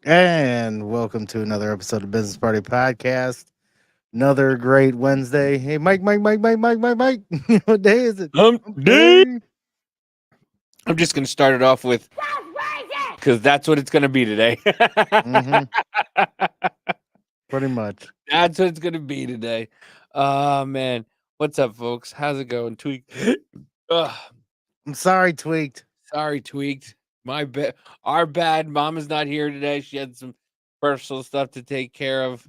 And welcome to another episode of Business Party Podcast. Another great Wednesday. Hey, Mike. What day is it? Dude, Okay. I'm just gonna start it off with because that's what it's gonna be today. Mm-hmm. Pretty much. That's what it's gonna be today. Oh man, what's up, folks? How's it going? Tweaked. Ugh, I'm sorry, Tweaked. sorry, tweaked. My bad. Our bad. Mama's not here today. She had some personal stuff to take care of.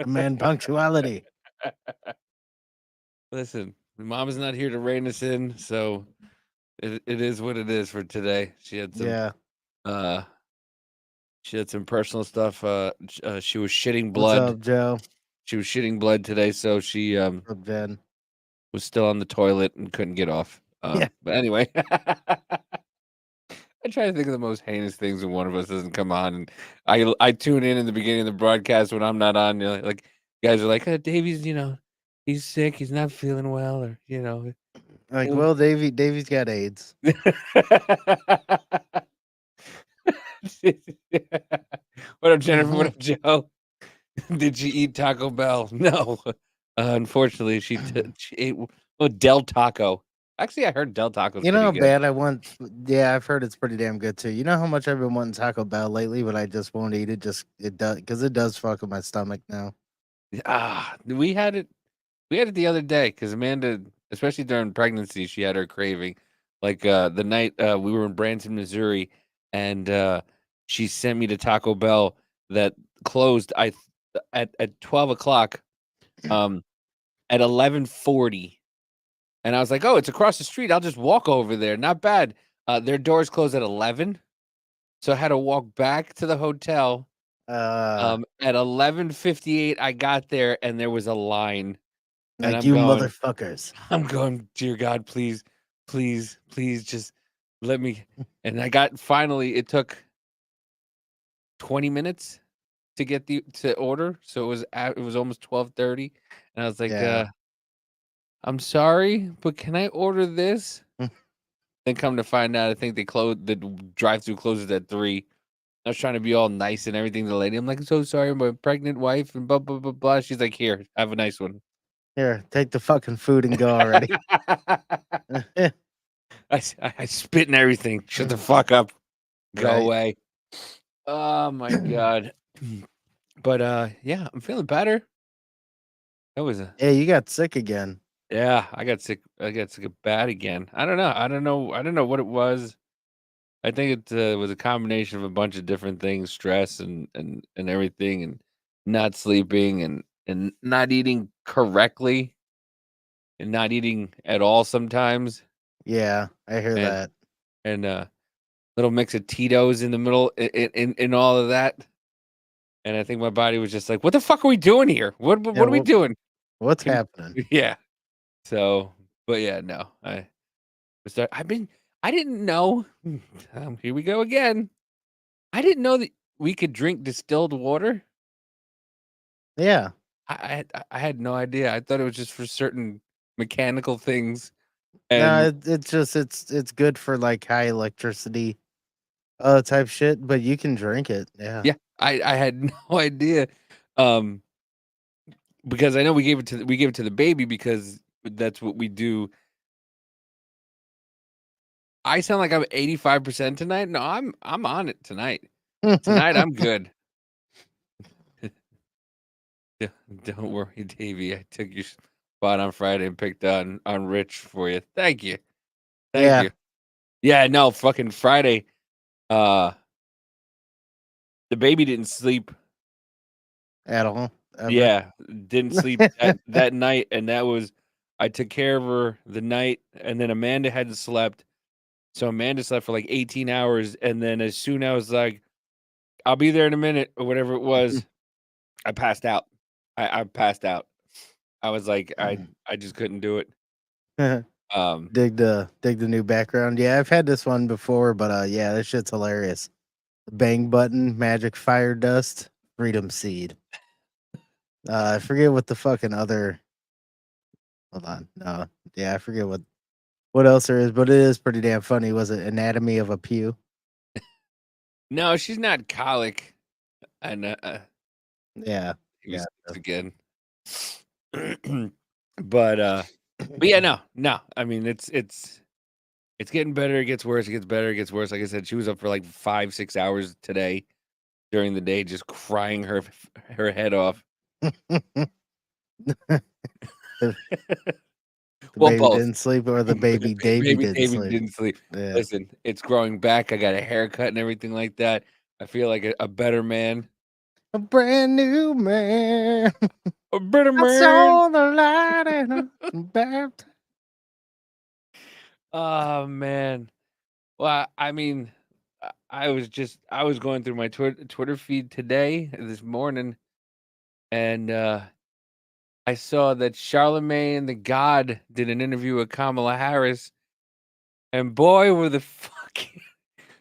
Man, punctuality. Listen, Mama's not here to rein us in, so it is what it is for today. Yeah. Uh She had some personal stuff. She was shitting What's blood. up, Joe? She was shitting blood today, so she What's up, Jen? was still on the toilet and couldn't get off. Yeah. But anyway, I try to think of the most heinous things when one of us doesn't come on, and I tune in the beginning of the broadcast when I'm not on. Like guys are like, Davey's, he's sick, he's not feeling well, or Like, he'll- well, Davy's got AIDS. What up, Jennifer? What Mm-hmm. up, Joe? Did she eat Taco Bell? No. Unfortunately, she ate Del Taco. Actually, I heard Del Taco's You know pretty how good. bad I want? Yeah, I've heard it's pretty damn good too. You know how much I've been wanting Taco Bell lately, but I just won't eat it. Just it does because it does fuck with my stomach now. We had it. We had it the other day because Amanda, especially during pregnancy, she had her craving. Like the night we were in Branson, Missouri, and she sent me to Taco Bell that closed. At 12 o'clock. Um, at 11:40. And I was like, "Oh, it's across the street. I'll just walk over there. Not bad." Their doors close at 11, so I had to walk back to the hotel. Uh, At 11:58, I got there and there was a line, and like you motherfuckers. I'm going, dear God, please, please, please, just let me. And I got finally. It took 20 minutes to get to order, so it was almost 12:30, and I was like, Yeah. "I'm sorry, but can I order this?" Then come to find out, I think the drive-through closes at 3. I was trying to be all nice and everything to the lady. I'm like, "I'm so sorry, my pregnant wife," and blah, blah, blah, blah. She's like, "Here, have a nice one." Here, take the fucking food and go already. I spit and everything. Shut the fuck up. Go Right. away. Oh my god. But yeah, I'm feeling better. That was a Yeah, you got sick again. Yeah, I got sick. I got sick bad again. I don't know. I don't know what it was. I think it was a combination of a bunch of different things, stress and everything, and not sleeping and not eating correctly and not eating at all sometimes, Yeah, I hear and that. and little mix of Tito's in the middle in all of that. And I think my body was just like, "What the fuck are we doing here? Yeah, What are we doing?" what's And happening? yeah. So, but yeah, no, I've been. I didn't know. Here we go again. I didn't know that we could drink distilled water. Yeah. I had no idea. I thought it was just for certain mechanical things. No, And it's just it's good for like high electricity type shit, but you can drink it. Yeah. yeah, I had no idea. Um, because I know we gave it to the baby because that's what we do. I sound like I'm 85% tonight. No, I'm on it tonight. Tonight I'm good. Yeah, don't worry, Davey. I took your spot on Friday and picked on Rich for you. Thank you. Thank Yeah, you. Yeah, no, fucking Friday. Uh the baby didn't sleep. at all ever. Yeah, didn't sleep that night, and that was I took care of her the night, and then Amanda hadn't slept. So Amanda slept for like 18 hours, and then as soon as I was like, I'll be there in a minute or whatever it was, I passed out. I passed out. I was like, I just couldn't do it. Um dig the new background. Yeah, I've had this one before, but yeah, this shit's hilarious. Bang button, magic fire dust, freedom seed. I forget what the fucking other. Hold on, no, yeah, I forget what else there is, but it is pretty damn funny. Was it Anatomy of a Pew? No, she's not colic. And Yeah. he was Yeah. again. But yeah, no. I mean, it's getting better. It gets worse. It gets better. It gets worse. Like I said, she was up for like 5-6 hours today during the day, just crying her head off. the, the Well, baby both. didn't sleep, or the baby Davy Baby didn't David sleep. didn't sleep. Yeah. Listen, it's growing back. I got a haircut and everything like that. I feel like a better man. A brand new man. A better I man. saw the light and I'm baptized. Oh man. Well, I mean, I was going through my Twitter feed today, this morning, and I saw that Charlemagne the God did an interview with Kamala Harris, and boy, were the fucking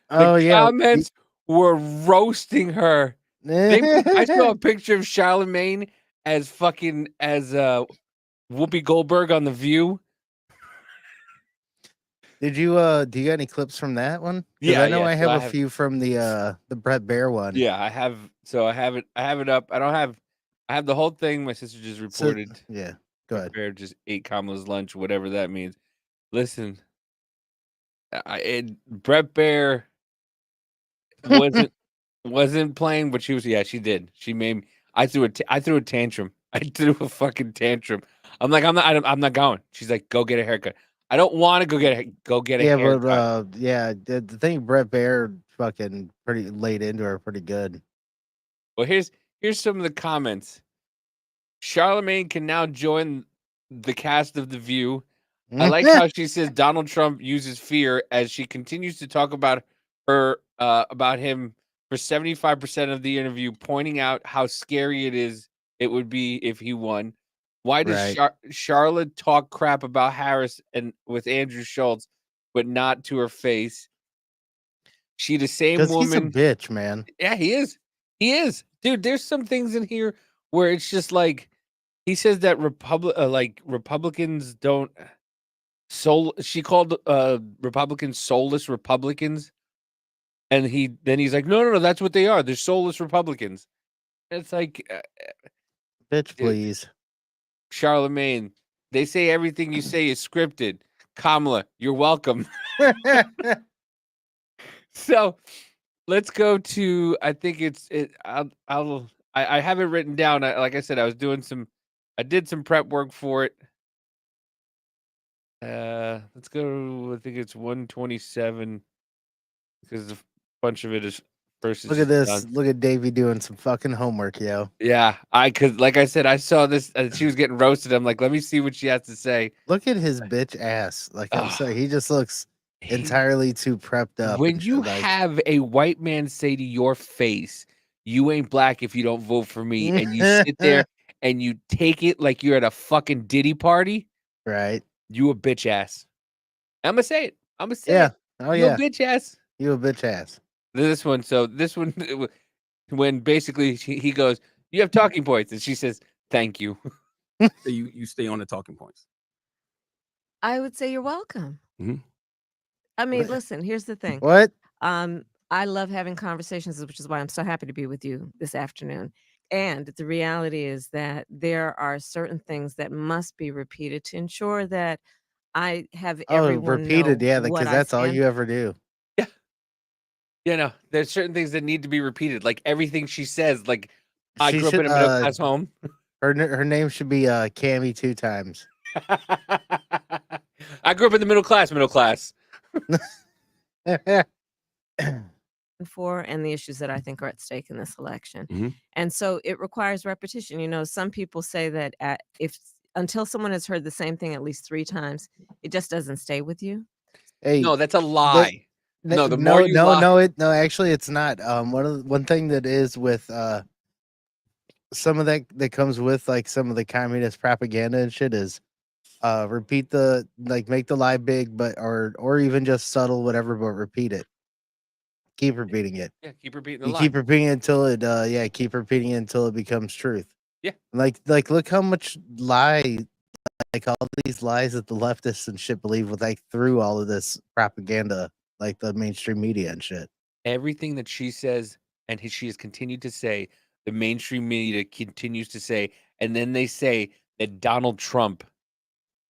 the Oh yeah. comments were roasting her. I saw a picture of Charlemagne as fucking as Whoopi Goldberg on The View. Did you do you got any clips from that one? Because Yeah, I know yeah. I So have a few from the Brett Bear one. yeah, I have. So I have it up. I don't have. I have the whole thing. My sister just So reported. yeah, go Brett ahead. Bear just ate Kamala's lunch, whatever that means. Listen, Brett Bear wasn't wasn't playing, but she was. Yeah, she did. She made. I threw a tantrum. I threw a fucking tantrum. I'm like, I'm not going. She's like, go get a haircut. I don't want to go get a Yeah, but haircut. yeah, the thing Brett Bear fucking pretty laid into her pretty good. Well, here's some of the comments. Charlemagne can now join the cast of The View. I like how she says Donald Trump uses fear as she continues to talk about him for 75% of the interview, pointing out how scary it would be if he won. Why does Right. Charlotte talk crap about Harris and with Andrew Schultz, but not to her face? She the same Because he's a woman. bitch, man. Yeah, he is. He is. Dude, there's some things in here where it's just like he says that Republicans don't she called Republicans soulless Republicans, and he's like, no, that's what they are. They're soulless Republicans. And it's like, Bitch, dude, please. Charlemagne, they say everything you say is scripted. Kamala, you're welcome. So let's go to. I think it's it. I have it written down. Like I said, I did some prep work for it. Let's go. I think it's 127 because a bunch of it is first. It's Look at just this. done. Look at Davey doing some fucking homework, yo. Yeah, cause like I said, I saw this. She was getting roasted. I'm like, let me see what she has to say. Look at his bitch ass. Like, I'm sorry, Oh, he just looks he entirely too prepped up when and you shit. Like, have a white man say to your face, "You ain't black if you don't vote for me," and you sit there and you take it like you're at a fucking Diddy party, right? you a bitch ass. Imma say it. Imma say Yeah. it. Oh You a yeah. bitch ass. You a bitch ass. This one, when basically he goes, "You have talking points," and she says, "Thank you." So you stay on the talking points. I would say you're welcome. Mhm. I mean, What? listen, here's the thing. What? I love having conversations, which is why I'm so happy to be with you this afternoon. And the reality is that there are certain things that must be repeated to ensure that I have Oh, everyone repeated. know Yeah, what because I that's all stand you ever do. Yeah. You know, there's certain things that need to be repeated, like everything she says, like, "I She grew up in should a middle class home." her name should be Cammy 2 times. I grew up in the middle class. for and the issues that I think are at stake in this election. Mhm. And so it requires repetition. You know, some people say that if until someone has heard the same thing at least 3 times, it just doesn't stay with you. Hey, No, that's a the lie. No, the more you lie. no, actually it's not. One thing that is with some of that comes with like some of the communist propaganda and shit is repeat the like make the lie big, but or even just subtle, whatever, but repeat it. Keep repeating it. Yeah, keep repeating the You lie. keep repeating it until it keep repeating it until it becomes truth. Yeah. Like look how much lie, like all these lies that the leftists and shit believe with like through all of this propaganda, like the mainstream media and shit. everything that she says and she has continued to say, the mainstream media continues to say, and then they say that Donald Trump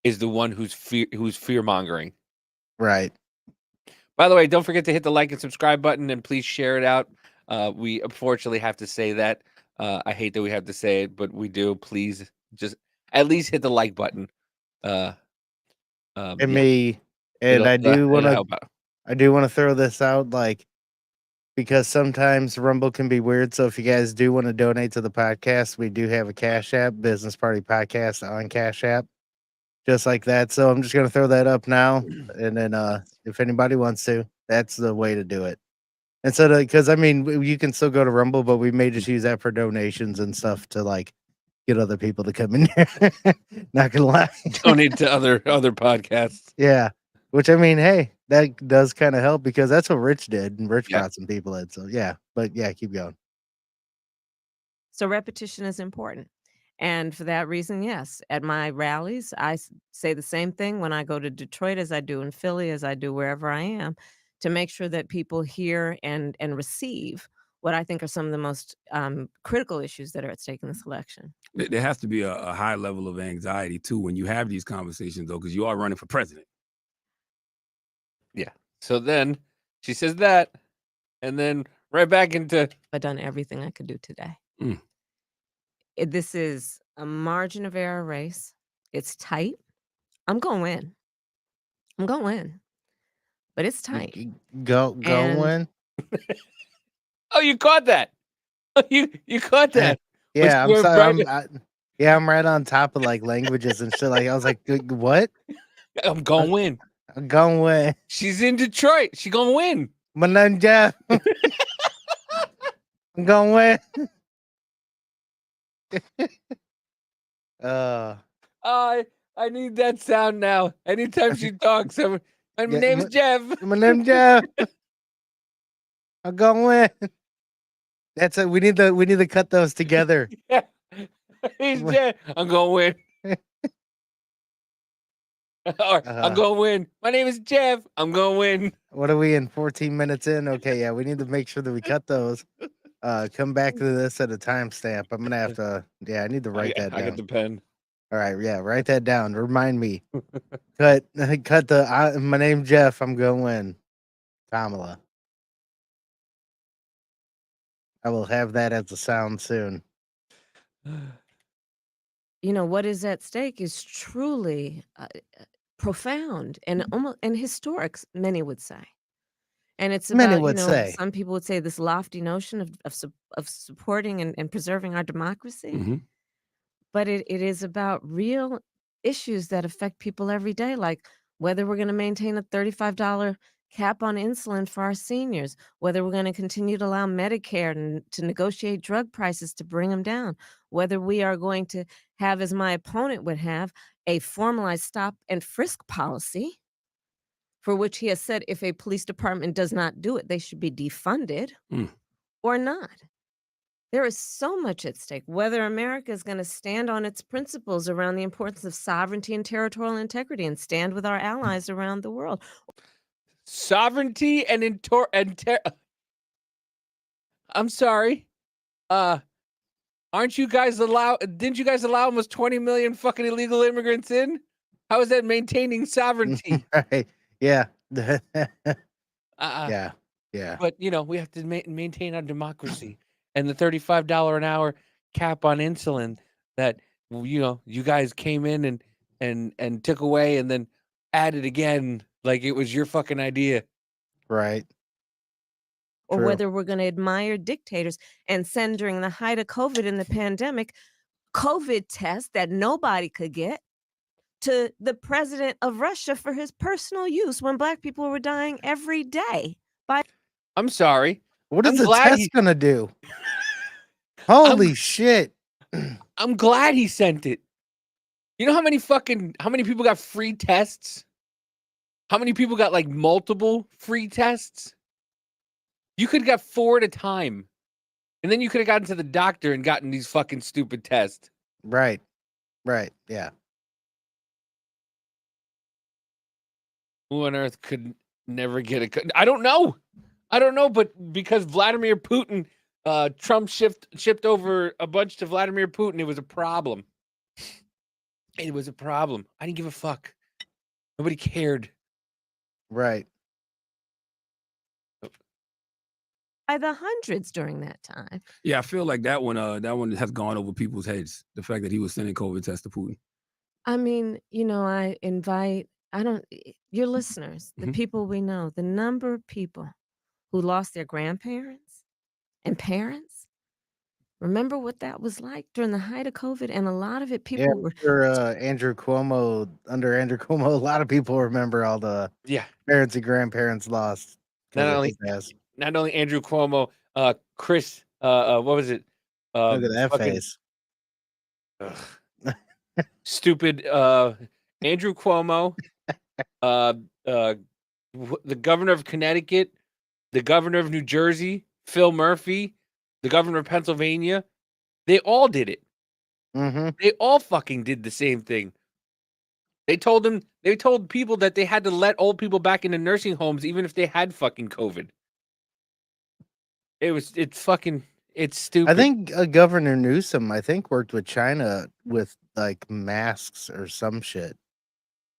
is the one who's fear mongering. Right. By the way, don't forget to hit the like and subscribe button, and please share it out. We unfortunately have to say that. I hate that we have to say it, but we do. Please just at least hit the like button. And Yeah, me, and I do it'll want to, help out. I do want to throw this out, like, because sometimes Rumble can be weird. So if you guys do want to donate to the podcast, we do have a Cash App, Business Party Podcast on Cash App, just like that. So I'm just gonna throw that up now, and then if anybody wants to, that's the way to do it. And so, because I mean, you can still go to Rumble, but we may just use that for donations and stuff to like get other people to come in there. Not gonna lie. Donate to other podcasts. Yeah. Which I mean, hey, that does kind of help because that's what Rich did, and Rich Yeah. brought some people in. So yeah, but yeah, keep going. So repetition is important. And for that reason, yes, at my rallies, I say the same thing when I go to Detroit as I do in Philly, as I do wherever I am, to make sure that people hear and receive what I think are some of the most critical issues that are at stake in this election. There has to be a high level of anxiety too when you have these conversations, though, because you are running for president. Yeah. So then she says that, and then right back into. I've done everything I could do today. Mm. This is a margin of error race. It's tight. I'm going to win. I'm going to win. But it's tight. Go win. Oh, you caught that. You caught that. Yeah, When I'm you went sorry. right- I'm right on top of like languages and shit. Like I was like, what? I'm going to win. I'm going win. She's in Detroit. She going to win. My name Jeff. I'm going win. I need that sound now. Anytime she talks, my Yeah, name's Jeff. My name Jeff. I'm going win. That's it. We need to cut those together. Yeah. He's Jeff. I'm going to win. Or I'm going to win. My name is Jeff. I'm going to win. What are we in? 14 minutes in? Okay, yeah, we need to make sure that we cut those. Come back to this at a timestamp. I'm gonna have to. Yeah, I need to write that down. I got the pen. All right, yeah, write that down. Remind me. Cut the. My name's Jeff. I'm going to win. Kamala. I will have that as a sound soon. You know, what is at stake is truly profound and almost and historic, many would say. And it's Many about, would say. some people would say this lofty notion of supporting and preserving our democracy. Mhm. But it is about real issues that affect people every day, like whether we're going to maintain a $35 cap on insulin for our seniors, whether we're going to continue to allow Medicare to negotiate drug prices to bring them down, whether we are going to have, as my opponent would have, a formalized stop and frisk policy, for which he has said if a police department does not do it, they should be defunded or not. There is so much at stake, whether America is going to stand on its principles around the importance of sovereignty and territorial integrity and stand with our allies around the world. Sovereignty and I'm sorry. Didn't you guys allow almost 20 million fucking illegal immigrants in? How is that maintaining sovereignty? Right. Yeah. Yeah. Yeah. But we have to maintain our democracy and the $35 an hour cap on insulin that you guys came in and took away and then added again like it was your fucking idea. Right. Or True. whether we're going to admire dictators and send during the height of COVID in the pandemic, COVID tests that nobody could get to the president of Russia for his personal use when Black people were dying every day. I'm sorry. What is I'm the glad test gonna do? Holy shit. I'm glad he sent it. You know how many people got free tests? How many people got like multiple free tests? You could have got 4 at a time. And then you could have gotten to the doctor and gotten these fucking stupid tests. Right. Yeah. Who on earth could never get a? I don't know. I don't know, but because Vladimir Putin, Trump shipped over a bunch to Vladimir Putin, it was a problem. It was a problem. I didn't give a fuck. Nobody cared. Right. By the hundreds during that time. Yeah, I feel like that one has gone over people's heads. The fact that he was sending COVID tests to Putin. I mean, I invite your listeners, the Mhm. people we know, the number of people who lost their grandparents and parents. Remember what that was like during the height of COVID? And a lot of it, Yeah, people were under Andrew Cuomo, a lot of people remember all the Yeah. parents and grandparents lost because Not of only his ass. not only Andrew Cuomo, Chris, what was it? Look at that Fucking face. stupid Andrew Cuomo, uh, the governor of Connecticut, the governor of New Jersey, Phil Murphy, the governor of Pennsylvania. They all did it. Mm-hmm. They all fucking did the same thing. They told people that they had to let old people back into nursing homes even if they had fucking COVID. It's stupid. I think Governor Newsom, worked with China with like masks or some shit.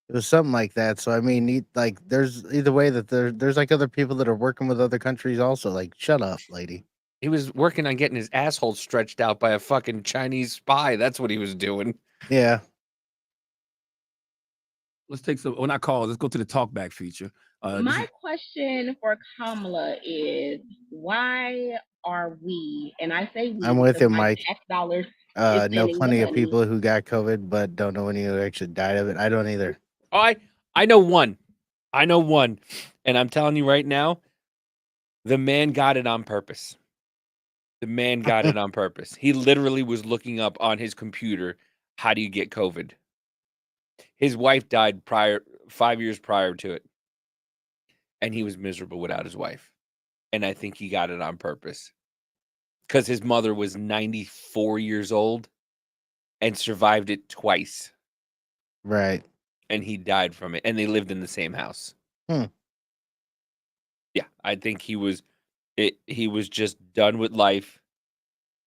It was something like that. So I mean, there's either way that there's like other people that are working with other countries also. Like, shut up, lady. He was working on getting his asshole stretched out by a fucking Chinese spy. That's what he was doing. Yeah. Let's take some. When I call, let's go to the talkback feature. My question for Kamala is why are we, and I say we I'm with because him, my Mike. tax dollars is Know spending the plenty of money. people who got COVID, but don't know anyone who actually died of it. I don't either. Oh, I know one. I know one. And I'm telling you right now, the man got it on purpose. The man got it on purpose. He literally was looking up on his computer, how do you get COVID? His wife died 5 years prior to it. And he was miserable without his wife. And I think he got it on purpose. Because his mother was 94 years old and survived it twice. Right. And he died from it. And they lived in the same house. Hmm. Yeah, I think he was just done with life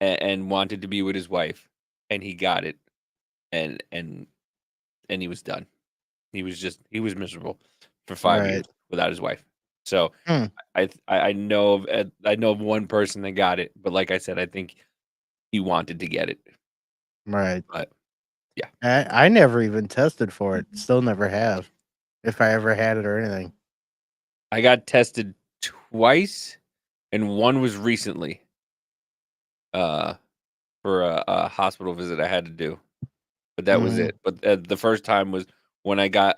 and wanted to be with his wife, and he got it, and he was done. He was miserable for 5 years Right. without his wife. So Hmm. I know of one person that got it, but like I said, I think he wanted to get it. Right. But yeah, I never even tested for it. Still never have. If I ever had it or anything. I got tested twice, and one was recently. For a hospital visit I had to do, but that was Mhm. it. But the first time was when I got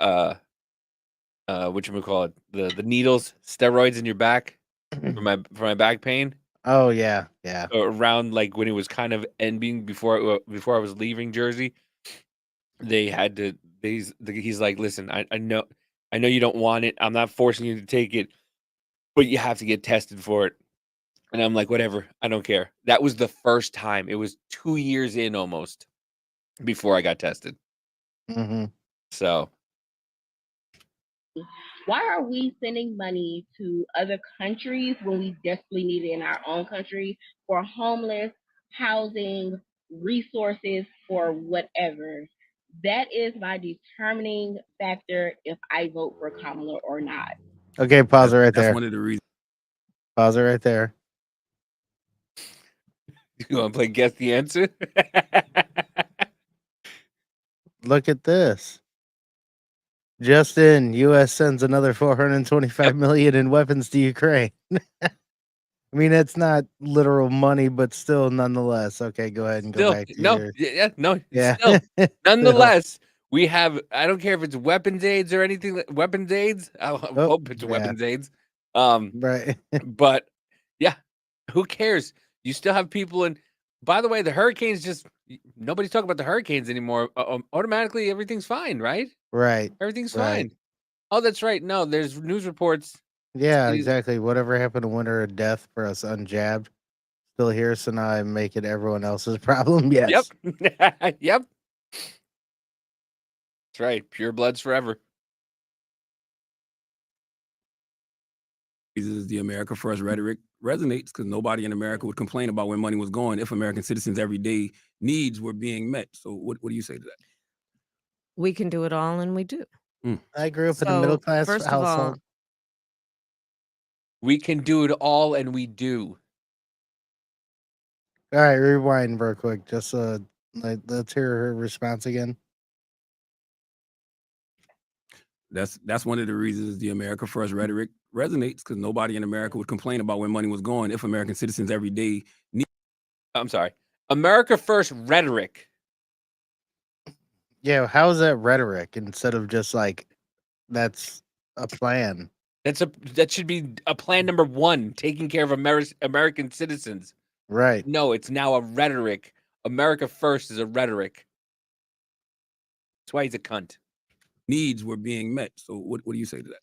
whatchamacallit, the needles, steroids in your back for my back pain. Oh yeah, yeah. Around like when it was kind of ending before I was leaving Jersey, they had to. He's like, listen, I know you don't want it. I'm not forcing you to take it, but you have to get tested for it. And I'm like, whatever, I don't care. That was the first time. It was 2 years in almost before I got tested. Mm-hmm. So Why are we sending money to other countries when we desperately need it in our own country for homeless, housing, resources, for whatever? That is my determining factor if I vote for Kamala or not. Okay, pause it right That's there. one of the reasons. Pause it right there. you want to play guess the answer? Look at this. Just in, U.S. sends another 425 million in weapons to Ukraine. I mean, it's not literal money, but still, nonetheless. Okay, go ahead and go Still, back to no, your. no. Yeah. Still, Still. nonetheless, we have. I don't care if it's weapons aids or anything. Weapons aids. I Oh, hope it's yeah. weapons aids. Right. But yeah, who cares? You still have people in. By the way, the hurricanes just nobody's talking about the hurricanes anymore. Automatically, everything's fine, right? Right. Everything's Right. fine. Oh, that's right. No, there's news reports. Yeah, cities- exactly. Whatever happened to winter of death for us unjabbed, still here. So now I'm making everyone else's problem. Yes. Yep. Yep. That's right. Pure bloods forever. Reasons the America First rhetoric resonates because nobody in America would complain about where money was going if American citizens' everyday needs were being met. So, what do you say to that? We can do it all, and we do. I grew up in a middle So, class first of all, household. We can do it all, and we do. All right, rewind real quick. Just let's hear her response again. That's one of the reasons the America First rhetoric resonates because nobody in America would complain about where money was going if American citizens' everyday needs. I'm sorry. America First rhetoric. Yeah, how is that rhetoric instead of just like that's a plan? That should be a plan number 1, taking care of American citizens. Right. No, it's now a rhetoric. America First is a rhetoric. That's why he's a cunt. Needs were being met. So, what do you say to that?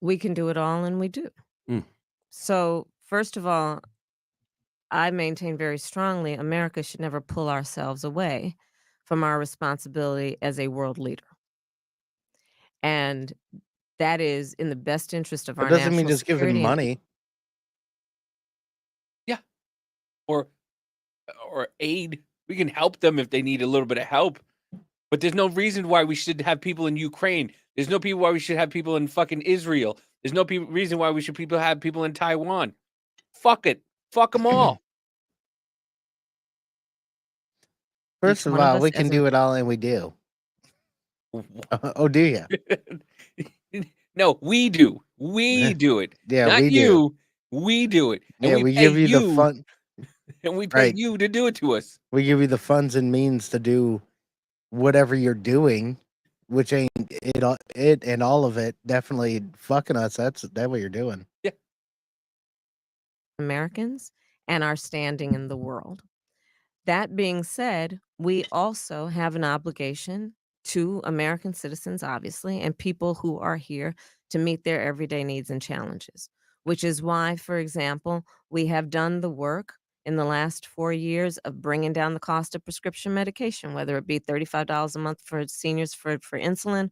we can do it all, and we do. So, first of all, I maintain very strongly America should never pull ourselves away from our responsibility as a world leader. And that is in the best interest of That our doesn't mean national just give them security. money. Yeah. Or aid. We can help them if they need a little bit of help. But there's no reason why we should have people in Ukraine. There's no people why we should have people in fucking Israel. There's no reason why we should have people in Taiwan. Fuck it. Fuck them all. First Each of one of all, us we as can an do it all, and we do. Oh, do you? No, we do. We do it. Yeah, Not we do. you. We do it. And Yeah, we we pay give you the you, fun. and we pay Right. you to do it to us. We give you the funds and means to do whatever you're doing, which ain't it and all of it definitely fucking us. That's what you're doing. Yeah. Americans and our standing in the world. That being said, we also have an obligation to American citizens, obviously, and people who are here to meet their everyday needs and challenges, which is why, for example, we have done the work in the last 4 years of bringing down the cost of prescription medication, whether it be $35 a month for seniors for insulin.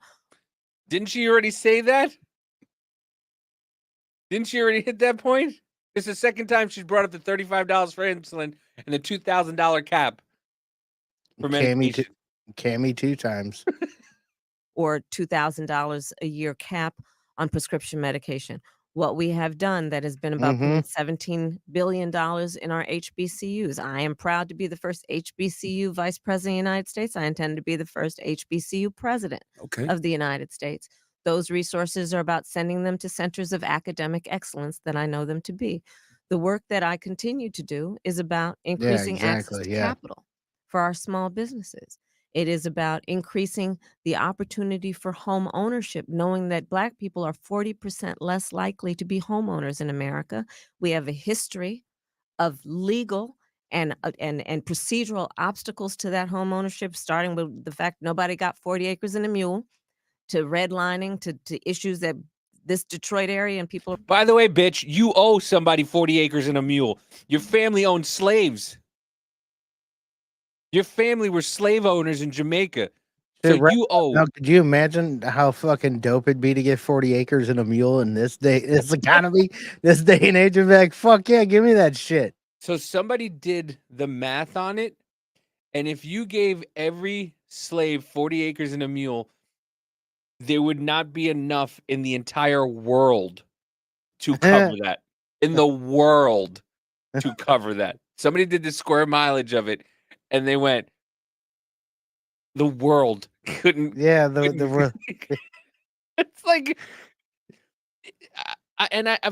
Didn't she already say that? Didn't she already hit that point? It's the second time she's brought up the $35 for insulin and the $2,000 cap for medication. Cammy 2 times. Or $2,000 a year cap on prescription medication. What we have done that has been about putting $17 billion in our HBCUs. I am proud to be the first HBCU vice president of the United States. I intend to be the first HBCU president of the United States. Those resources are about sending them to centers of academic excellence that I know them to be. The work that I continue to do is about increasing access to capital for our small businesses. It is about increasing the opportunity for home ownership, knowing that Black people are 40% less likely to be homeowners in America. We have a history of legal and procedural obstacles to that home ownership, starting with the fact nobody got 40 acres and a mule, to redlining, to issues that this Detroit area and people. By the way, bitch, you owe somebody 40 acres and a mule. Your family owned slaves. Your family were slave owners in Jamaica. So you owe. Now, could you imagine how fucking dope it'd be to get 40 acres and a mule in this economy, this day and age? Of like, fuck yeah, give me that shit. So somebody did the math on it, and if you gave every slave 40 acres and a mule, there would not be enough in the entire world to cover that. In the world to cover that. Somebody did the square mileage of it, and they went, the world couldn't. Yeah, the world. It's like,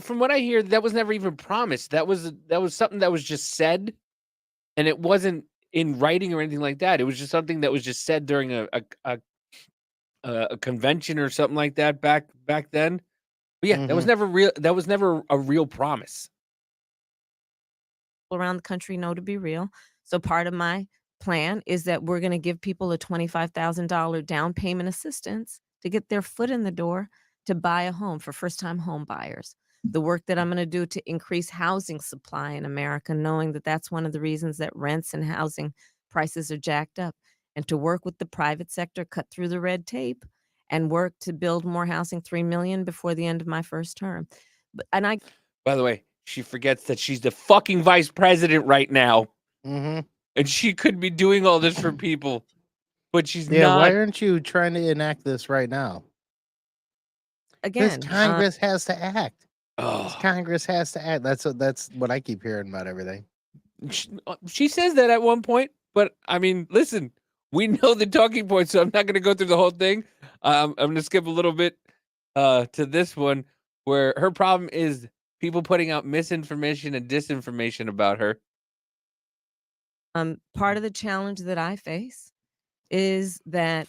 from what I hear, that was never even promised. That was something that was just said, and it wasn't in writing or anything like that. It was just something that was just said during a convention or something like that back then. But yeah, that was never real. That was never a real promise. Around the country know to be real. So part of my plan is that we're going to give people a $25,000 down payment assistance to get their foot in the door to buy a home for first-time home buyers. The work that I'm going to do to increase housing supply in America, knowing that that's one of the reasons that rents and housing prices are jacked up, and to work with the private sector, cut through the red tape, and work to build more housing, 3 million before the end of my first term. And I By the way, she forgets that she's the fucking vice president right now, Mm-hmm. and she could be doing all this for people, but she's Yeah, not. why aren't you trying to enact this right now? Because again, Congress has to act. Oh, Congress has to act. That's what I keep hearing about everything. she says that at one point, but I mean, listen, we know the talking points, so I'm not going to go through the whole thing. I'm going to skip a little bit to this one where her problem is people putting out misinformation and disinformation about her. part of the challenge that I face is that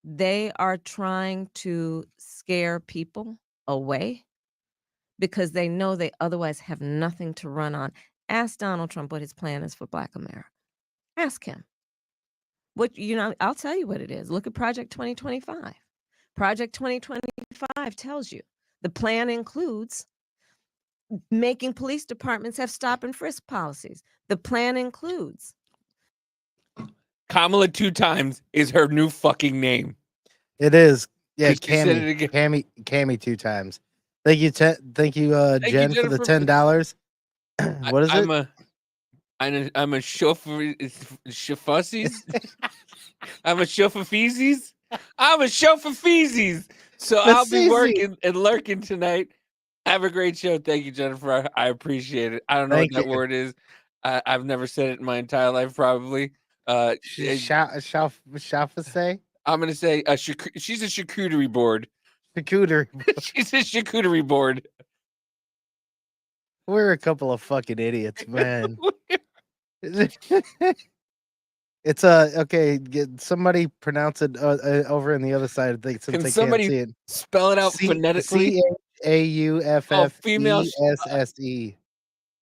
they are trying to scare people away because they know they otherwise have nothing to run on. Ask Donald Trump what his plan is for Black America. Ask him. I'll tell you what it is. Look at Project 2025. Project 2025 tells you the plan includes making police departments have stop and frisk policies. The plan includes Kamala 2 times is her new fucking name. It is. Yeah, 'Cause she said it again. Cammy 2 times. Thank you, thank you, Jen, for the Jennifer, $10. What is it? I'm a chauffeur chafussies. I'm a chauffeur feezies. I'm a chauffeur feezies. So I'll be Feezy. working and lurking tonight. Have a great show. Thank you, Jennifer. I appreciate it. I don't know Thank what that you. word is. I've never said it in my entire life, probably. Shafase? I'm gonna say she's a charcuterie board. Charcuterie. She's a charcuterie board. We're a couple of fucking idiots, man. It's okay. Get somebody pronounce it over in the other side. Since Can they can't somebody see it, spell it out phonetically? CHAUFFESSE.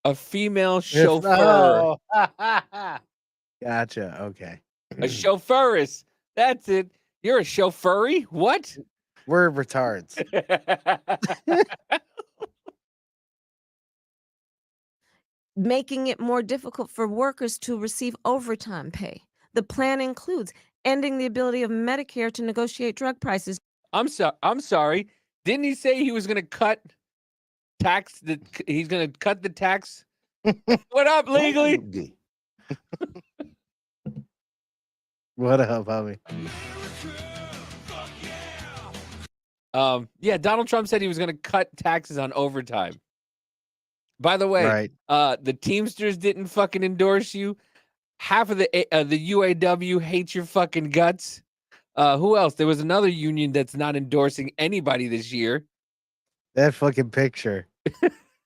A female chauffeur. Oh, gotcha. Okay, A chauffeurist. That's it. You're a chauffeury? What? we're retards. making it more difficult for workers to receive overtime pay. The plan includes ending the ability of Medicare to negotiate drug prices. I'm sorry. Didn't he say he was going to cut tax? He's going to cut the tax. What up, legally? What up, homie? Yeah, Donald Trump said he was going to cut taxes on overtime. By the way, Right. The Teamsters didn't fucking endorse you. Half of the UAW hates your fucking guts. Who else? There was another union that's not endorsing anybody this year. That fucking picture.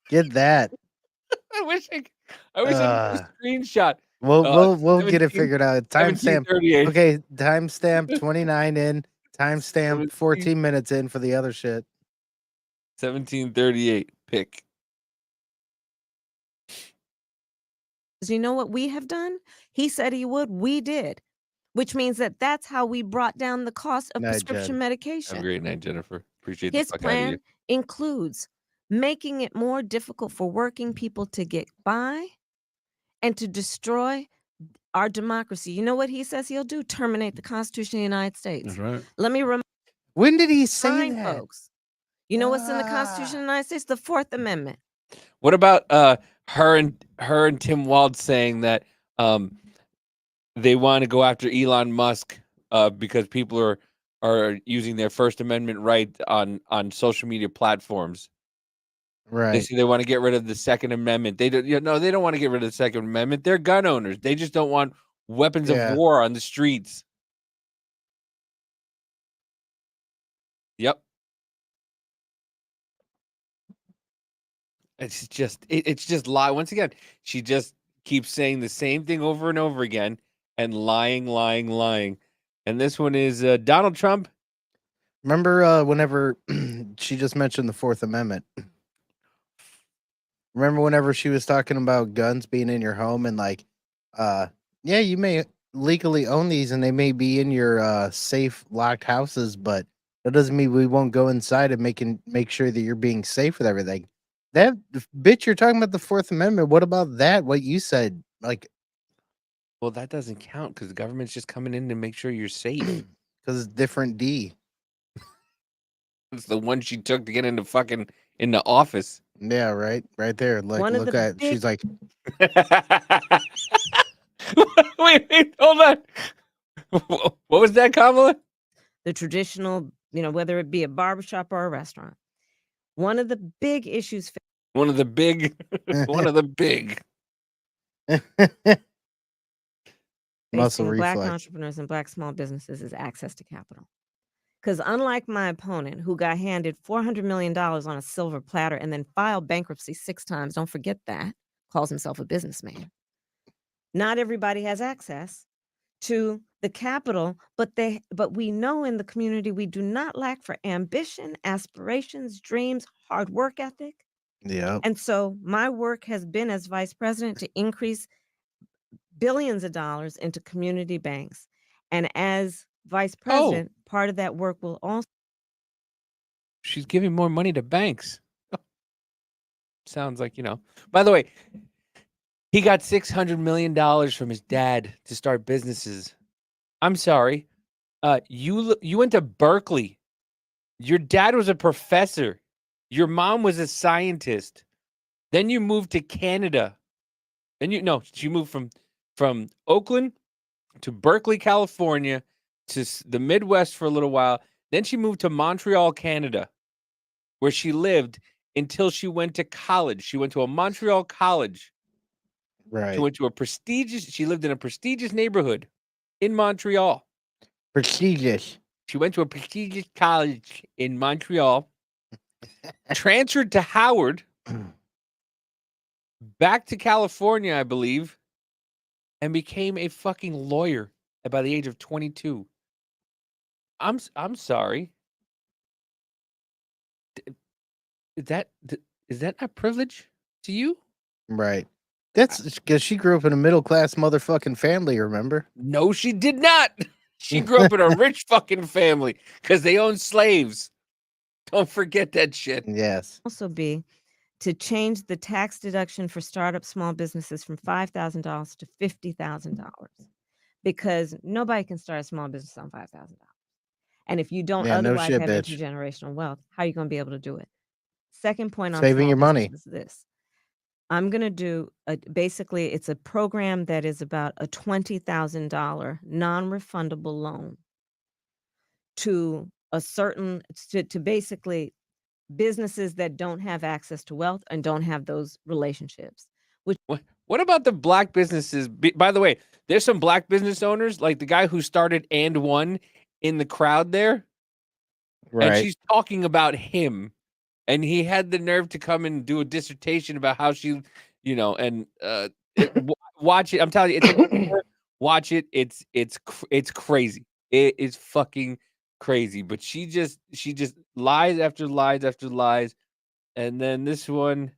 Get that. I wish I could a screenshot. We'll get it figured out. Timestamp. 1738. Okay, timestamp 29 in. Timestamp 14 minutes in for the other shit. 1738 pick. You know what we have done? He said he would. We did, which means that's how we brought down the cost of prescription medication. Have a great night, Jennifer. Appreciate His the fuck out of you. plan includes making it more difficult for working people to get by and to destroy our democracy. You know what he says he'll do? Terminate the Constitution of the United States. That's right. Let me remind When did he say that? folks. You know what's in the Constitution of the United States? The 4th Amendment. What about her and Tim Wald saying that they want to go after Elon Musk because people are using their First Amendment right on social media platforms. Right. They say they want to get rid of the Second Amendment. They don't want to get rid of the Second Amendment. They're gun owners. They just don't want weapons of war on the streets. Yep. It's just lie. Once again, she just keeps saying the same thing over and over again and lying. And this one is Donald Trump. Remember whenever she just mentioned the 4th Amendment? Remember whenever she was talking about guns being in your home and yeah, you may legally own these and they may be in your safe locked houses, but that doesn't mean we won't go inside and make sure that you're being safe with everything. That bitch, you're talking about the 4th Amendment. What about that? What you said? Well, that doesn't count because the government's just coming in to make sure you're safe. Because it's different D. It's the one she took to get into office. Yeah, right there. Like, One of look the at. She's like, wait, hold on. What was that, Kamala? The traditional, whether it be a barbershop or a restaurant. One of the big issues One of the big. muscle facing Black reflex. entrepreneurs and Black small businesses is access to capital. Because unlike my opponent, who got handed $400 million on a silver platter and then filed bankruptcy 6 times, don't forget that, calls himself a businessman. Not everybody has access to the capital, but we know in the community we do not lack for ambition, aspirations, dreams, hard work ethic. Yeah. And so my work has been as vice president to increase billions of dollars into community banks. And as vice president, part of that work will also. She's giving more money to banks. Sounds like, By the way, he got $600 million from his dad to start businesses. I'm sorry. You went to Berkeley. Your dad was a professor. Your mom was a scientist. Then you moved to Canada. She moved from Oakland to Berkeley, California, to the Midwest for a little while. Then she moved to Montreal, Canada, where she lived until she went to college. She went to a Montreal college. Right. She lived in a prestigious neighborhood in Montreal. Prestigious. She went to a prestigious college in Montreal, transferred to Howard, back to California, I believe, and became a fucking lawyer by the age of 22. I'm sorry. Is that not privilege to you? Right. That's because she grew up in a middle class motherfucking family. Remember? No, she did not. She grew up in a rich fucking family because they own slaves. Don't forget that shit. Yes. Also be to change the tax deduction for startup small businesses from $5,000 to $50,000, because nobody can start a small business on $5,000. And if you don't otherwise have intergenerational wealth, how are you going to be able to do it? Second point on saving your money is this. I'm going to do basically it's a program that is about a $20,000 non-refundable loan to to basically businesses that don't have access to wealth and don't have those relationships. What about the Black businesses? By the way, there's some Black business owners, like the guy who started And One in the crowd there. Right. And she's talking about him. And he had the nerve to come and do a dissertation about how she, and watch it. I'm telling you, watch it. It's crazy. It is fucking crazy. But she just lies after lies after lies. And then this one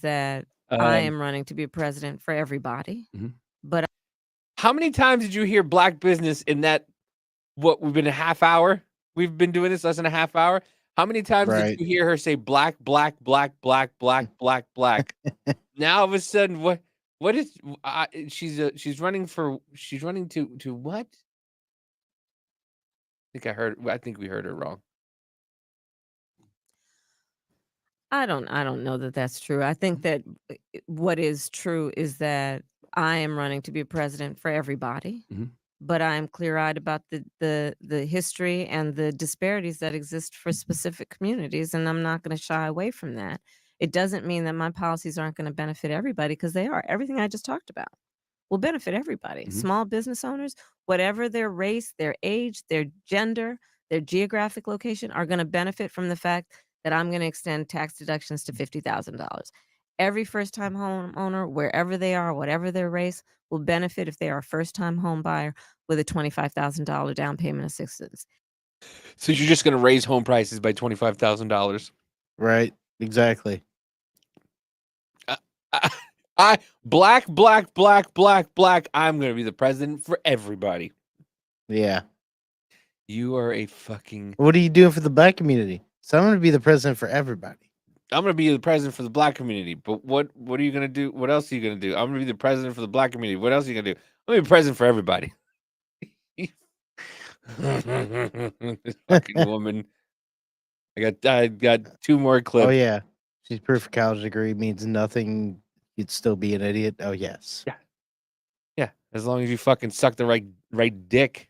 that I am running to be president for everybody. But how many times did you hear Black business in that? What we've been a half hour. We've been doing this less than a half hour. How many times did you hear her say black, black, black, black, black, black, black? Now all of a sudden, what is she's running to what? I think we heard her wrong. I don't know that that's true. I think that what is true is that I am running to be president for everybody. But I'm clear-eyed about the history and the disparities that exist for specific communities, and I'm not going to shy away from that. It doesn't mean that my policies aren't going to benefit everybody, because they are. Everything I just talked about will benefit everybody. Small business owners, whatever their race, their age, their gender, their geographic location, are going to benefit from the fact that I'm going to extend tax deductions to $50,000. Every first-time homeowner, wherever they are, whatever their race, will benefit if they are a first-time home buyer with a $25,000 down payment assistance. So you're just going to raise home prices by $25,000, right? Exactly. Black, black, black, black, black. I'm going to be the president for everybody. Yeah. You are a fucking. What are you doing for the Black community? So I'm going to be the president for everybody. I'm going to be the president for the Black community. But what are you going to do? What else are you going to do? I'm going to be the president for the Black community. What else are you going to do? I'm going to be president for everybody. This fucking woman. I got 2 more clips. Oh yeah, she's proof of college degree means nothing. You'd still be an idiot. Oh yes, Yeah, as long as you fucking suck the right dick.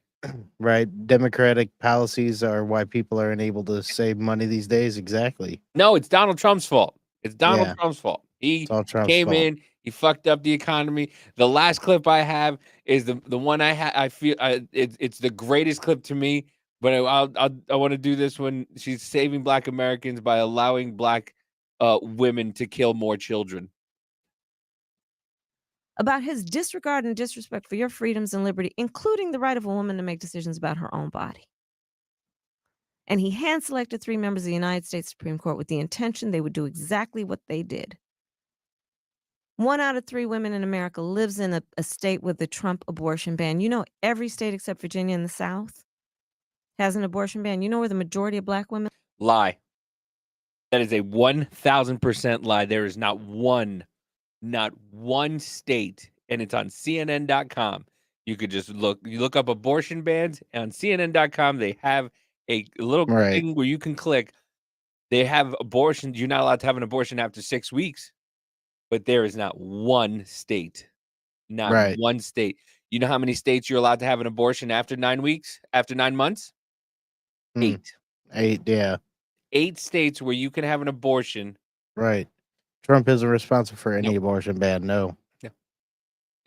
right. Democratic policies are why people are unable to save money these days. Exactly. No, it's Donald Trump's fault. It's Donald Yeah, Trump's fault. He it's all Trump's came fault. in, he fucked up the economy. The last clip I have is the one I feel it's the greatest clip to me. But I want to do this when she's saving Black Americans by allowing Black women to kill more children. About his disregard and disrespect for your freedoms and liberty, including the right of a woman to make decisions about her own body. And he hand selected 3 members of the United States Supreme Court with the intention they would do exactly what they did. 1 out of 3 women in America lives in a state with the Trump abortion ban. You know, every state except Virginia in the South has an abortion ban. You know where the majority of Black women. Lie. That is a 1000% lie. There is not one state, and it's on CNN.com. You could just look up abortion bans, and on CNN.com they have a little Right. thing where you can click. They have abortion. You're not allowed to have an abortion after 6 weeks, but there is not one state, not Right. one state. You know how many states you're allowed to have an abortion after 9 weeks, after 9 months? Hmm. 8. 8. Yeah. 8 states where you can have an abortion. Right. Trump isn't responsible for any No. abortion ban. No.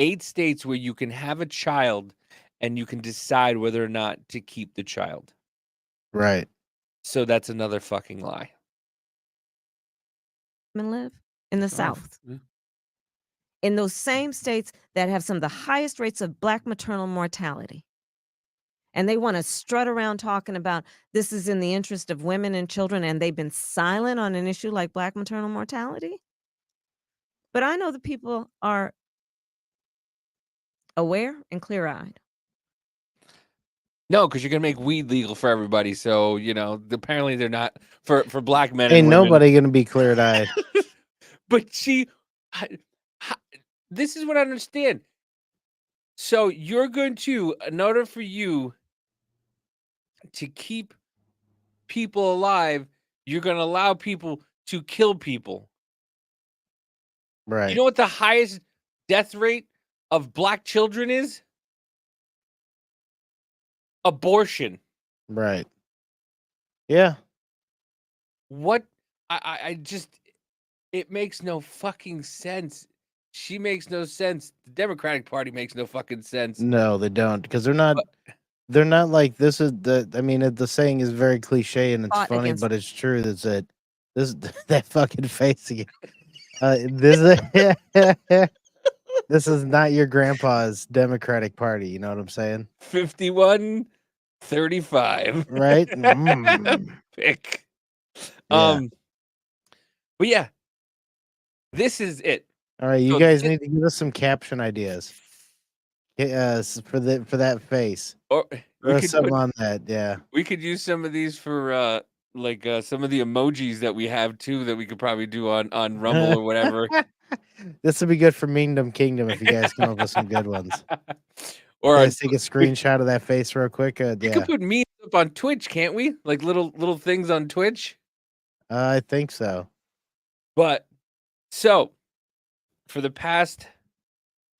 8 states where you can have a child and you can decide whether or not to keep the child. Right. So that's another fucking lie. live in the South. Yeah. In those same states that have some of the highest rates of Black maternal mortality. And they want to strut around talking about this is in the interest of women and children, and they've been silent on an issue like Black maternal mortality. But I know the people are aware and clear-eyed. No, because you're gonna make weed legal for everybody. So apparently they're not for Black men Ain't and women. nobody gonna be cleared eyed. But this is what I understand. So you're going to, in order for you to keep people alive, you're going to allow people to kill people. Right. You know what the highest death rate of Black children is? Abortion. Right. Yeah. What? I just, it makes no fucking sense. She makes no sense. The Democratic Party makes no fucking sense. No, they don't, because they're not. They're not like this. Is the? I mean, the saying is very cliche and it's Fought funny, against- but it's true. That's that. This that fucking face again. This this is not your grandpa's Democratic Party. You know what I'm saying? 51-35. Right. Mm. Pick. Yeah. But yeah, this is it. All right, you So guys thi- need to give us some caption ideas. For that face. Or Throw something on that. Yeah. we could use some of these for some of the emojis that we have too that we could probably do on Rumble or whatever. This would be good for Kingdom if you guys come up with some good ones. Or Guys, take a screenshot of that face real quick. we Yeah, could put memes up on Twitch, can't we? Like little things on Twitch. I think so. But so for the past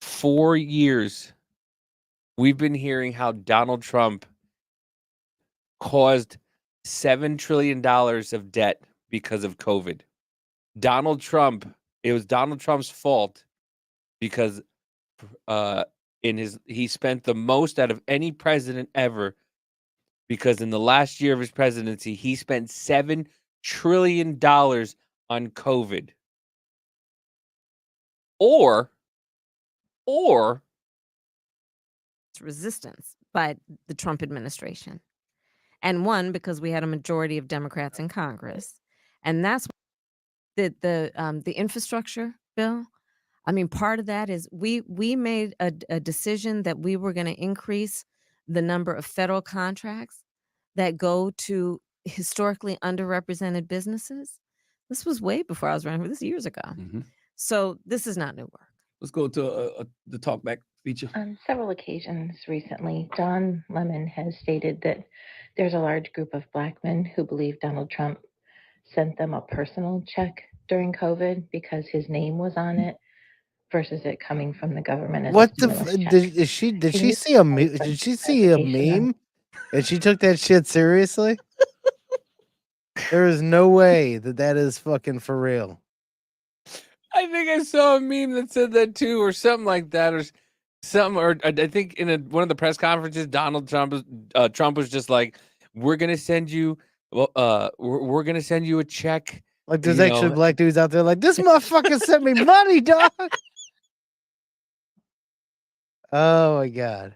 4 years, we've been hearing how Donald Trump caused $7 trillion of debt because of COVID. It was Donald Trump's fault because he spent the most out of any president ever, because in the last year of his presidency, he spent $7 trillion on COVID. Or resistance by the Trump administration. And one, because we had a majority of Democrats in Congress. And that's the infrastructure bill. I mean, part of that is we made a decision that we were going to increase the number of federal contracts that go to historically underrepresented businesses. This was way before I was running for this, years ago. Mm-hmm. So this is not new work. Let's go to the talkback feature. On several occasions recently, Don Lemon has stated that there's a large group of Black men who believe Donald Trump sent them a personal check during COVID because his name was on it versus it coming from the government as a What the stimulus check. did Can she you see a provide some did she see a clarification on meme and she took that shit seriously? There is no way that is fucking for real. I think I saw a meme that said that too, or something like that, or something. Or I think in one of the press conferences, Donald Trump was just like, "We're gonna send you, we're gonna send you a check." Like there's You actually know, black dudes out there like this motherfucker sent me money, dog. Oh my god.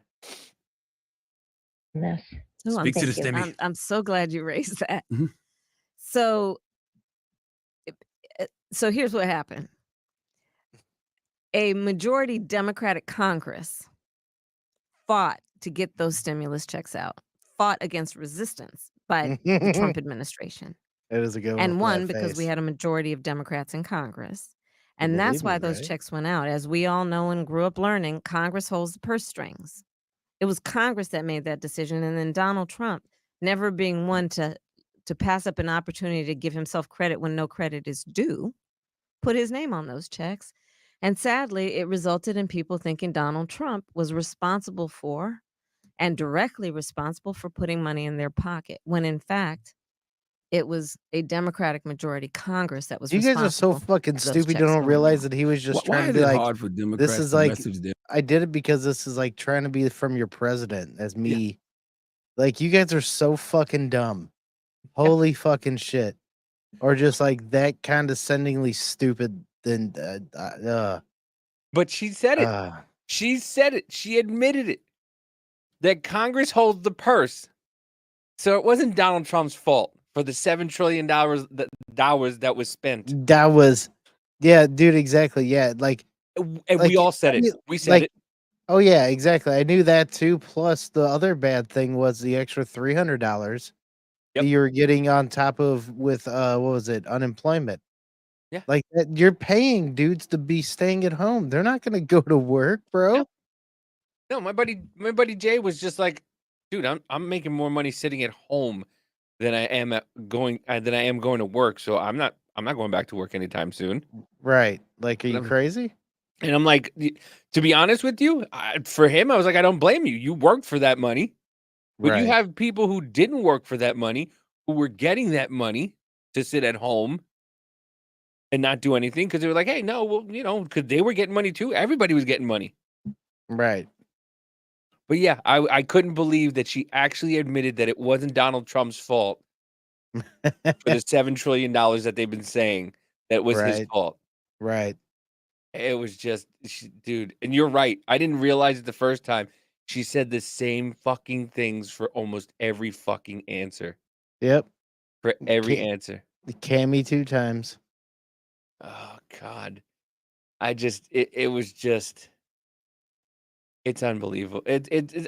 this? Oh, Speak to the Thank you. stimmy. I'm so glad you raised that. Mhm. So, so here's what happened. A majority Democratic Congress fought to get those stimulus checks out, fought against resistance by the Trump administration, It is a good one and for won that because we face. had a majority of Democrats in Congress. You And that's believe why me, those right? checks went out. As we all know and grew up learning, Congress holds the purse strings. It was Congress that made that decision. And then Donald Trump, never being one to pass up an opportunity to give himself credit when no credit is due, put his name on those checks. And sadly, it resulted in people thinking Donald Trump was responsible for and directly responsible for putting money in their pocket, when in fact, it was a Democratic majority Congress that was You guys are so responsible fucking for those stupid. You checks don't going realize out. that he was just Why trying to is be it like, hard for this Democrats is to like, message them? I did it because this is like trying to be from your president as Yeah. me. Like, you guys are so fucking dumb. Holy fucking shit. Or just like that condescendingly stupid. Then, but she said it. uh, She said it. She admitted it. That Congress holds the purse. So it wasn't Donald Trump's fault for the $7 trillion that was spent. that was, yeah, dude, exactly. Yeah. And Like, we all said I it. mean, We said like, it. oh, yeah, exactly. I knew that too. Plus, the other bad thing was the extra $300 that Yep. you were getting on top of with, what was it, unemployment. Yeah. Like that, you're paying dudes to be staying at home. They're not going to go to work, bro. No, my buddy Jay was just like, dude, I'm making more money sitting at home than I am going to work. So I'm not going back to work anytime soon. Right. Like, are And you I'm, crazy? and I'm like, to be honest with you, for him, I was like, I don't blame you. You worked for that money, but you Right. have people who didn't work for that money who were getting that money to sit at home and not do anything because they were like, hey, no, well, because they were getting money too. Everybody was getting money. Right. But yeah, I couldn't believe that she actually admitted that it wasn't Donald Trump's fault for the $7 trillion that they've been saying that was his Right. fault. Right. It was just, dude, and you're right. I didn't realize it the first time. She said the same fucking things for almost every fucking answer. Yep. For every Ca- answer. Cammy 2 times. Oh God. It was just, it's unbelievable.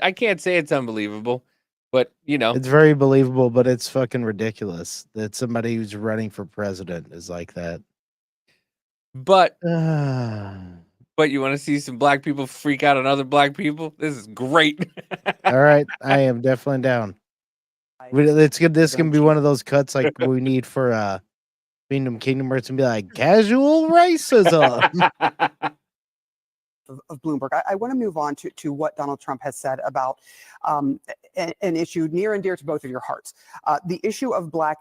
I can't say it's unbelievable, but It's very believable, but it's fucking ridiculous that somebody who's running for president is like that. but All you want to see some black people freak out on other black people? This is great. right. I am definitely down. It's good. This can be one of those cuts like we need for Kingdom Hearts and be like casual racism. Of Bloomberg. I want to move on to what Donald Trump has said about an issue near and dear to both of your hearts, the issue of Black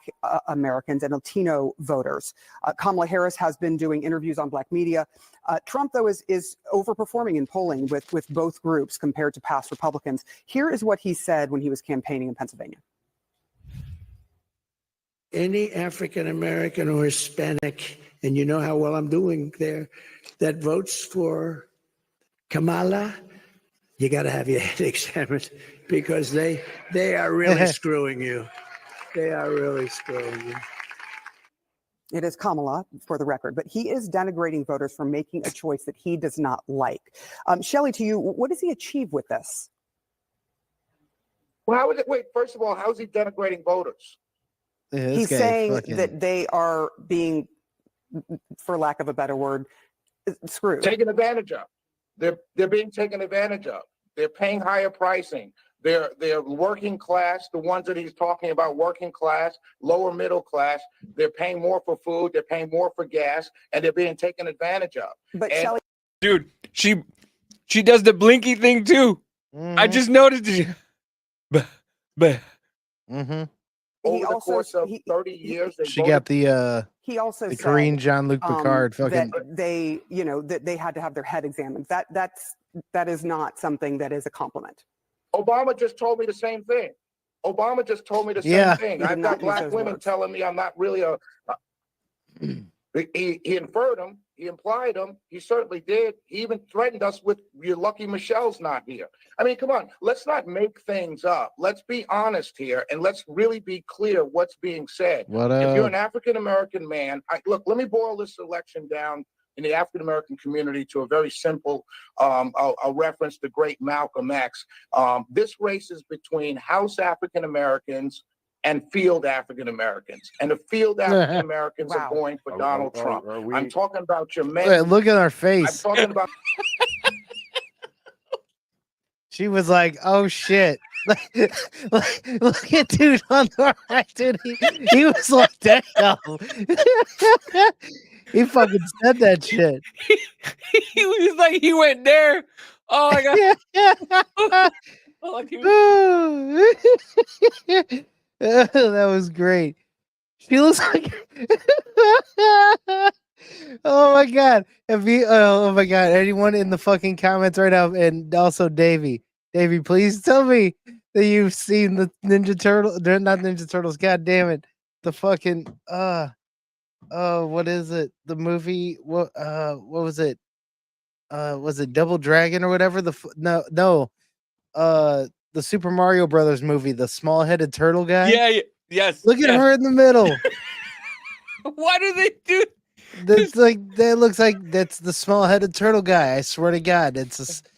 Americans and Latino voters. Kamala Harris has been doing interviews on Black media. Trump, though, is overperforming in polling with both groups compared to past Republicans. Here is what he said when he was campaigning in Pennsylvania. Any African American or Hispanic, and you know how well I'm doing there, that votes for Kamala, you got to have your head examined because they are really screwing you. They are really screwing you. It is Kamala, for the record, but he is denigrating voters for making a choice that he does not like. Shelley, to you, what does he achieve with this? Well, how is it? Wait, first of all, how is he denigrating voters? Yeah, He's saying that they are being, for lack of a better word, Screwed. Taken advantage of. They're being taken advantage of. They're paying higher pricing. They're working class, the ones that he's talking about, working class, lower middle class. They're paying more for food. They're paying more for gas, and they're being taken advantage of. But And- Shelley, Dude, she does the blinky thing too. I just noticed it. But Mm-hmm. over the course of 30 years, they She got the he also the said Korean Jean-Luc Picard that fucking. they, that they had to have their head examined. That is not something that is a compliment. Obama just told me the same thing. Obama just told me the Yeah. same thing. He did I've not got use black those women words. telling me I'm not really a he inferred them. He implied them. He certainly did. He even threatened us with "You're lucky Michelle's not here." I mean, come on. Let's not make things up. Let's be honest here, and let's really be clear what's being said. What If you're up? an African American man, look. Let me boil this election down in the African American community to a very simple. I'll reference the great Malcolm X. This race is between House African Americans and field African Americans. And the field African Americans Wow. are going for Donald Trump. I'm talking about your men. Wait, look at her I'm face. talking about She was like, "Oh shit!" Look at dude on the right, dude. He was like, "Damn." He fucking said that shit. he was like, he went there. Oh my god. Oh, like he was- That was great. She looks like. Oh my god! Oh my god! Anyone in the fucking comments right now, and also Davey, please tell me that you've seen the Ninja Turtle, not Ninja Turtles. God damn it! The fucking what is it? The movie? What was it? Was it Double Dragon or whatever? No. The Super Mario Brothers movie, the small headed turtle guy. Yeah, yes. Look at yes. her in the middle. Why do they do That's like that looks like that's the small headed turtle guy. I swear to God, it's just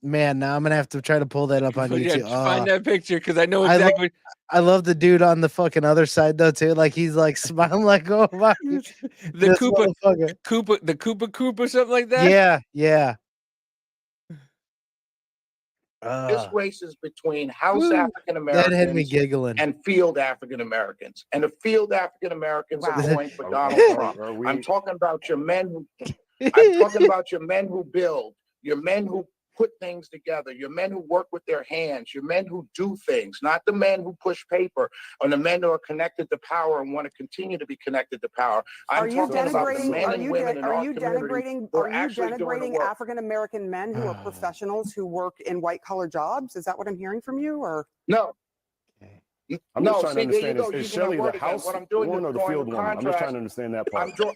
man. Now I'm gonna have to try to pull that up on Yeah, YouTube. find that picture because I know I love- exactly. I love the dude on the fucking other side though too. Like he's like smiling like oh my the this Koopa, motherfucker. the Koopa Koopa or something like that. Yeah. this race is between House Woo. African That had me Americans giggling. and field African Americans. And the field African Americans Wow. are going for Donald Trump. I'm talking about your men who I'm talking about your men who build, your men who put things together, your men who work with their hands, your men who do things, not the men who push paper, or the men who are connected to power and want to continue to be connected to power. Are you talking about the denigrating? men Are and you women in our community denigrating? who Are you actually doing the denigrating work. African American men who are professionals who work in white collar jobs? Is that what I'm hearing from you? Or No. I'm No, just trying to see, there you understand go, is using my Shelley the word again. house What I'm doing one is or the drawing field the woman? I'm just trying contrast. to understand that part. I'm draw-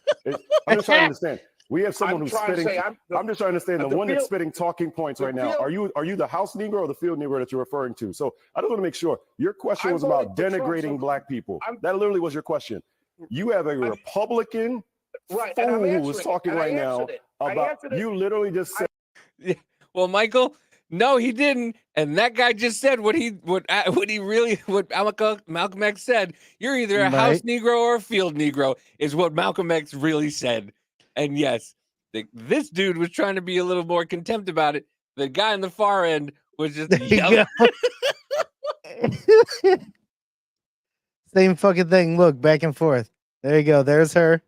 I'm just trying to understand. We have someone I'm who's trying to spitting. say I'm just trying to understand the the one that's field- spitting talking points the right now. field- Are you the house Negro or the field Negro that you're referring to? So I just want to make sure your question I'm was about voting for Trump, denigrating so black people. I'm- That literally was your question. You have a Republican Right, and I'm fool who answering is it, talking and I right now answered it. I about answered it. you literally just said. Well, Michael, no, he didn't. And that guy just said what Malcolm X said. You're either a house Right. Negro or a field Negro, is what Malcolm X really said. And yes, this dude was trying to be a little more contempt about it. The guy on the far end was just There you yelling. go. Same fucking thing. Look, back and forth. There you go. There's her.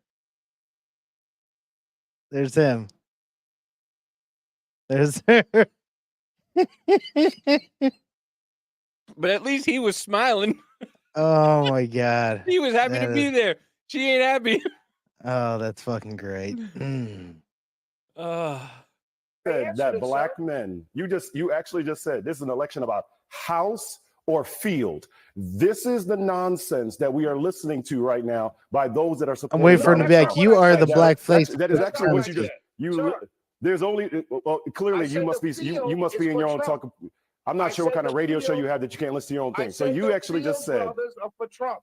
There's him. There's her. But at least he was smiling. Oh my god. He was happy That to be is- there. She ain't happy. Oh, that's fucking great. Mm. Said that black men, you actually just said this is an election about house or field. This is the nonsense that we are listening to right now by those that are I'm supporting. waiting for him to be like, you are the black face. That is actually what you just. There's only clearly you must be in your own talk. I'm not sure what kind of radio show you have that you can't listen to your own thing. So you actually just said. For Trump.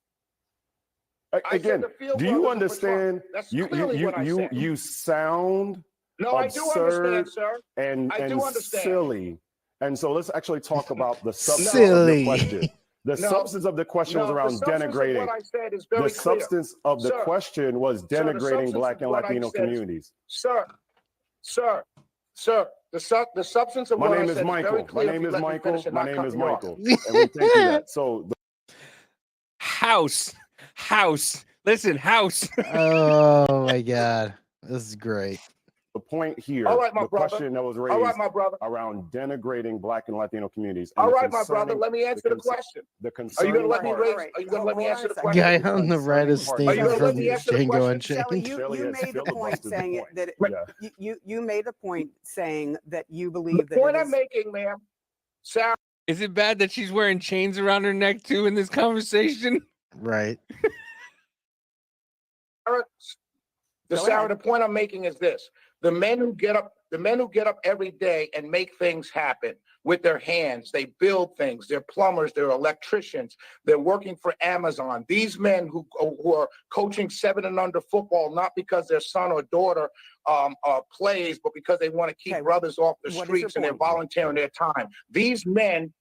Again, do you brothers are for Trump. understand? That's clearly what I said. You sound No, I do understand, sir. and I do understand. silly. And so let's actually talk about the substance Silly. of the question. The substance of the question was around denigrating. What I said is very The substance of the Sir, question was Sir, the denigrating substance black of and what I Latino said is- communities. Sir, Sir, the substance of My what I name is said is very Michael. My clear. If name you is let me Michael. finish and My not name cut is me off. Michael. And we thank you that. So House. Listen, house. Oh my god, this is great. the point here, All right, my the brother. question that was All right, raised my brother. around denigrating Black and Latino communities. And All the right, my brother. concerning- Let me answer the question. The Are you concerning going to let me part- raise? right. Are you going to let me Hold on answer a the second. question? Guy on the right is part- Are you Sting gonna from let me answer the Django question? Unchained. Shelley, you has made the point filibustered the saying point. that Yeah. you made a point saying that you The believe that point it I'm is making, ma'am, Sarah, Is it bad that she's wearing chains around her neck too in this conversation? Right. Go Sarah, ahead. the point I'm making is this: the men who get up every day and make things happen with their hands, they build things. They're plumbers, they're electricians, they're working for Amazon. These men who are coaching 7 and under football, not because their son or daughter plays, but because they want to keep Okay, brothers off the what is your streets and they're point? volunteering their time. These men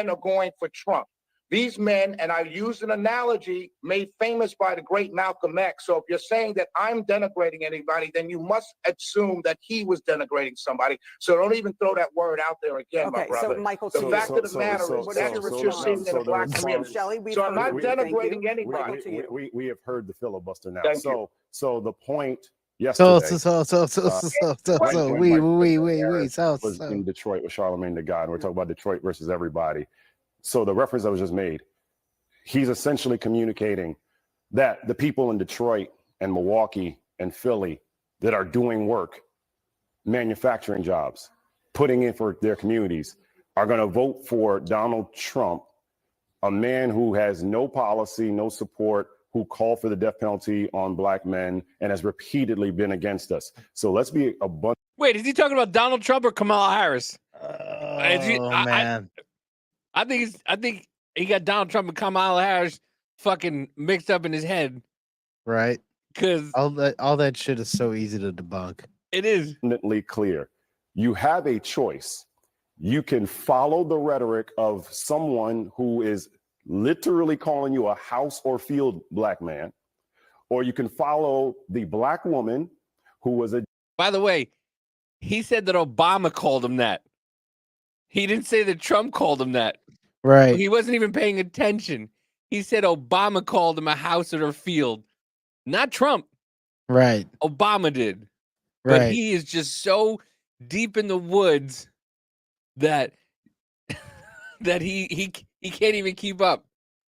are going for Trump. These men, and I used an analogy made famous by the great Malcolm X. So if you're saying that I'm denigrating anybody, then you must assume that he was denigrating somebody. So don't even throw that word out there again, my Okay, so brother. Michael, The to fact you, of the matter is what is that's your what you're seeing in the response? Black community. Shelley, we've So I'm not heard you. Thank you. denigrating anybody. Michael, to you. We have heard the filibuster now. Thank you. So the point So yesterday, when we Harris so was in Detroit with Charlemagne the God, and we're talking about Detroit versus everybody. So the reference that was just made, he's essentially communicating that the people in Detroit and Milwaukee and Philly that are doing work, manufacturing jobs, putting in for their communities, are going to vote for Donald Trump, a man who has no policy, no support, who called for the death penalty on Black men and has repeatedly been against us. So let's be abundant. Wait, is he talking about Donald Trump or Kamala Harris? man. I think he got Donald Trump and Kamala Harris fucking mixed up in his head. Right. Because all that shit is so easy to debunk. It is abundantly clear. You have a choice. You can follow the rhetoric of someone who is literally calling you a house or field Black man, or you can follow the Black woman who was a. By the way, he said that Obama called him that. He didn't say that Trump called him that. Right. He wasn't even paying attention. He said Obama called him a house or a field, not Trump. Right. Obama did. Right. But he is just so deep in the woods that that he can't even keep up.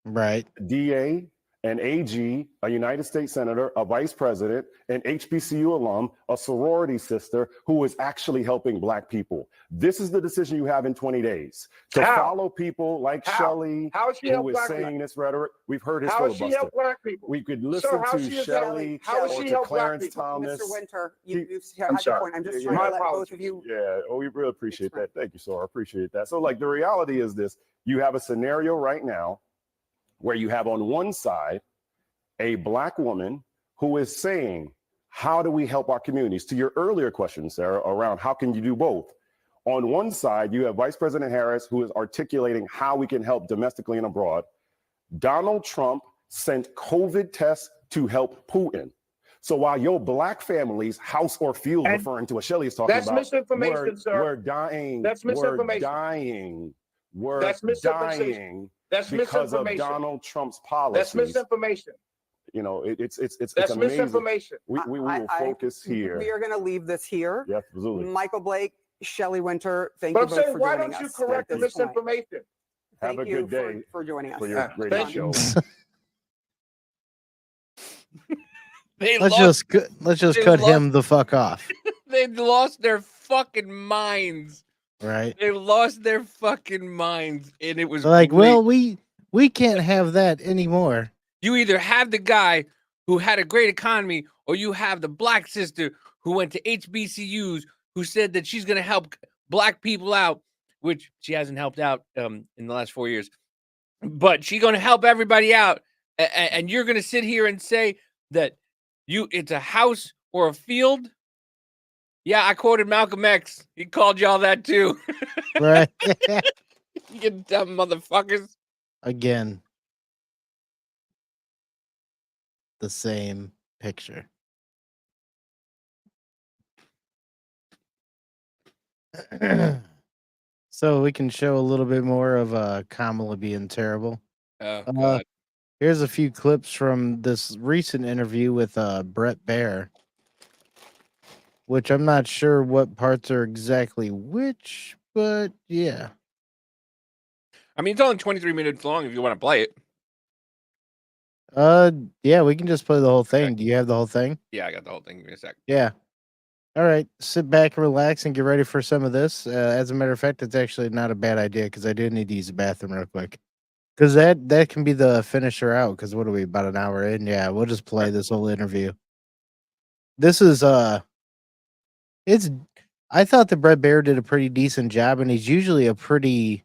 Right. DA, an AG, a United States Senator, a Vice President, an HBCU alum, a sorority sister who is actually helping Black people. This is the decision you have in 20 days to follow people like Shelley, who is saying this rhetoric. We've heard his filibuster. How she help Black people? We could listen to Shelley or to Clarence Thomas. Mr. Winter, you've had your point. I'm just trying to let both of you. Yeah, we really appreciate that. Thank you, sir. I appreciate that. So, like, the reality is this: you have a scenario right now where you have on one side a Black woman who is saying, how do we help our communities? To your earlier question, Sarah, around how can you do both? On one side, you have Vice President Harris, who is articulating how we can help domestically and abroad. Donald Trump sent COVID tests to help Putin. So while your Black families, house or field, referring to what Shelley is talking that's about, misinformation, sir. We're dying. That's misinformation. We're dying. That's because of misinformation. Donald Trump's policies. That's misinformation. You know, it's that's amazing. Misinformation. We will focus here. We are going to leave this here. Yeah, absolutely. Michael Blake, Shelley Winter, thank you both for joining us. Why don't you correct the misinformation? Have a good day for joining us. For your radio show. Let's just cut him the fuck off. They lost their fucking minds. Right. They lost their fucking minds, and it was like, great. well, we can't have that anymore. You either have the guy who had a great economy, or you have the Black sister who went to HBCUs who said that she's going to help Black people out, which she hasn't helped out in the last 4 years. But she's going to help everybody out, and you're going to sit here and say that it's a house or a field. Yeah, I quoted Malcolm X. He called y'all that too. Right. You dumb motherfuckers. Again. The same picture. So we can show a little bit more of Kamala being terrible. Oh Uh, god. Here's a few clips from this recent interview with Brett Baer, which I'm not sure what parts are exactly which, but yeah. I mean, it's only 23 minutes long if you want to play it. Yeah, we can just play the whole thing. Do you have the whole thing? Yeah, I got the whole thing. Give me a sec. Yeah. All right, sit back, relax, and get ready for some of this. As a matter of fact, it's actually not a bad idea because I do need to use the bathroom real quick. Because that can be the finisher out. Because what are we, about an hour in? Yeah, we'll just play this whole interview. This is it's. I thought the Brett Baer did a pretty decent job, and he's usually a pretty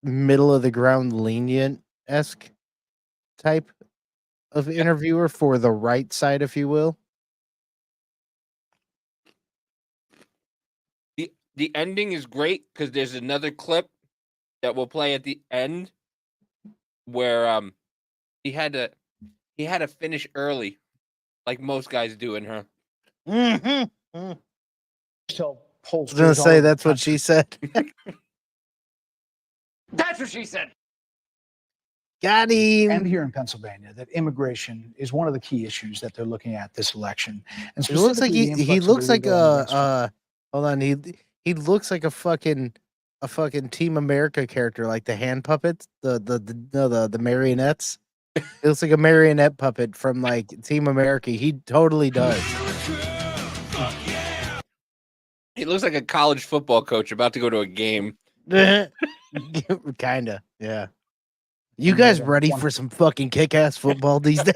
middle of the ground, lenient esque type of interviewer for the right side, if you will. The ending is great because there's another clip that we'll play at the end where he had to finish early, like most guys do in her. Mm-hmm. Tell I pollsters was gonna say all over the that's what she country. said. That's what she said. Got him. And here in Pennsylvania, that immigration is one of the key issues that they're looking at this election. And It looks like specifically the he influx of looks like illegal immigrants from- hold on, he looks like a fucking Team America character, like the hand puppets, the marionettes. It looks like a marionette puppet from like Team America. He totally does. He looks like a college football coach about to go to a game. Kinda, yeah. You guys ready for some fucking kick-ass football these days?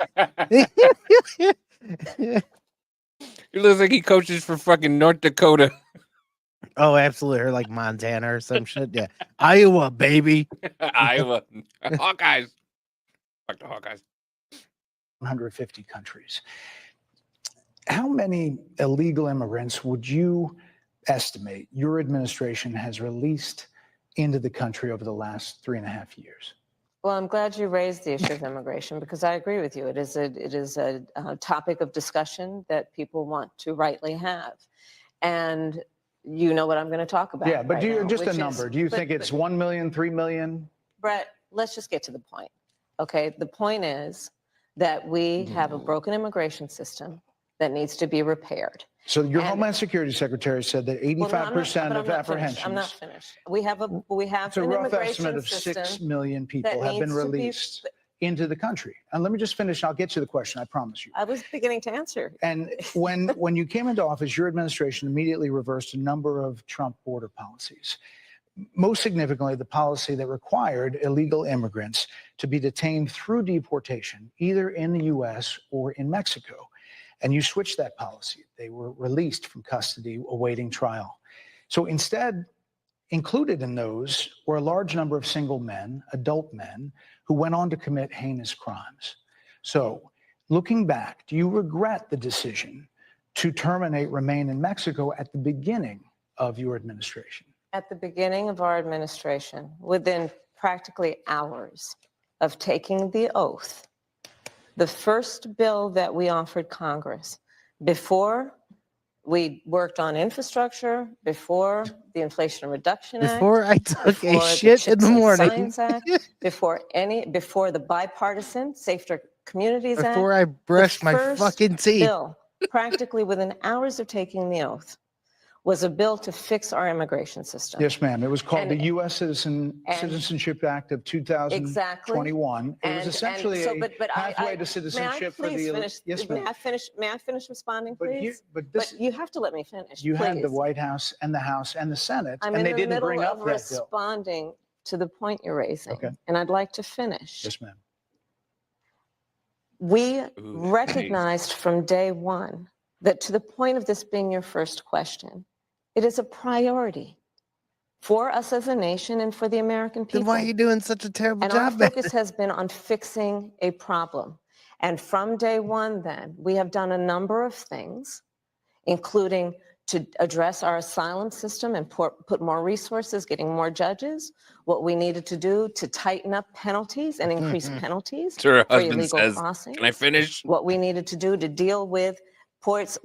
He looks like he coaches for fucking North Dakota. Oh, absolutely. Or like Montana or some shit. Yeah. Iowa, baby. Iowa. Hawkeyes. Fuck the Hawkeyes. 150 countries. How many illegal immigrants would you estimate your administration has released into the country over the last 3.5 years? Well, I'm glad you raised the issue of immigration because I agree with you. It is a topic of discussion that people want to rightly have, and you know what I'm going to talk about. Yeah, but right do you now, just a which is- number? Do you think it's 1 million, 3 million? Brett, let's just get to the point. Okay, the point is that we have a broken immigration system that needs to be repaired. So your And- Homeland Security Secretary said that Well, no, I'm not- 85% but of I'm not apprehensions. finished. I'm not finished. We have It's a an rough immigration estimate of system 6 million people that have been needs to be- released into the country. And let me just finish. I'll get to the question. I promise you. I was beginning to answer. And when you came into office, your administration immediately reversed a number of Trump border policies. Most significantly, the policy that required illegal immigrants to be detained through deportation, either in the U.S. or in Mexico. And you switched that policy. They were released from custody awaiting trial. So instead, included in those were a large number of single men, adult men, who went on to commit heinous crimes. So looking back, do you regret the decision to terminate Remain in Mexico at the beginning of your administration? At the beginning of our administration, within practically hours of taking the oath, the first bill that we offered Congress before we worked on infrastructure, before the Inflation Reduction Act, Before I took a before the shit in Chips the and morning. Science Act, before the bipartisan Safer Communities Act, Before I brushed my first fucking teeth. bill, practically within hours of taking the oath, was a bill to fix our immigration system. Yes, ma'am. It was called And- the U.S. Citizenship Act of 2021. It was essentially a pathway to citizenship for the finish? Yes, May ma'am. I finish responding, But please? this, But you have to let me finish. you had the please. White House and the House and the Senate, I'm and in they the didn't middle bring up of that bill. responding to the point you're raising, Okay. and I'd like to finish. Yes, ma'am. We recognized from day one that, to the point of this being your first question, it is a priority for us as a nation and for the American people. Then why are you doing such a terrible And our job, man? focus has been on fixing a problem. And from day one, then, we have done a number of things, including to address our asylum system and put more resources, getting more judges, what we needed to do to tighten up penalties and increase penalties That's what her for husband illegal says. crossing. Can I finish? What we needed to do to deal with points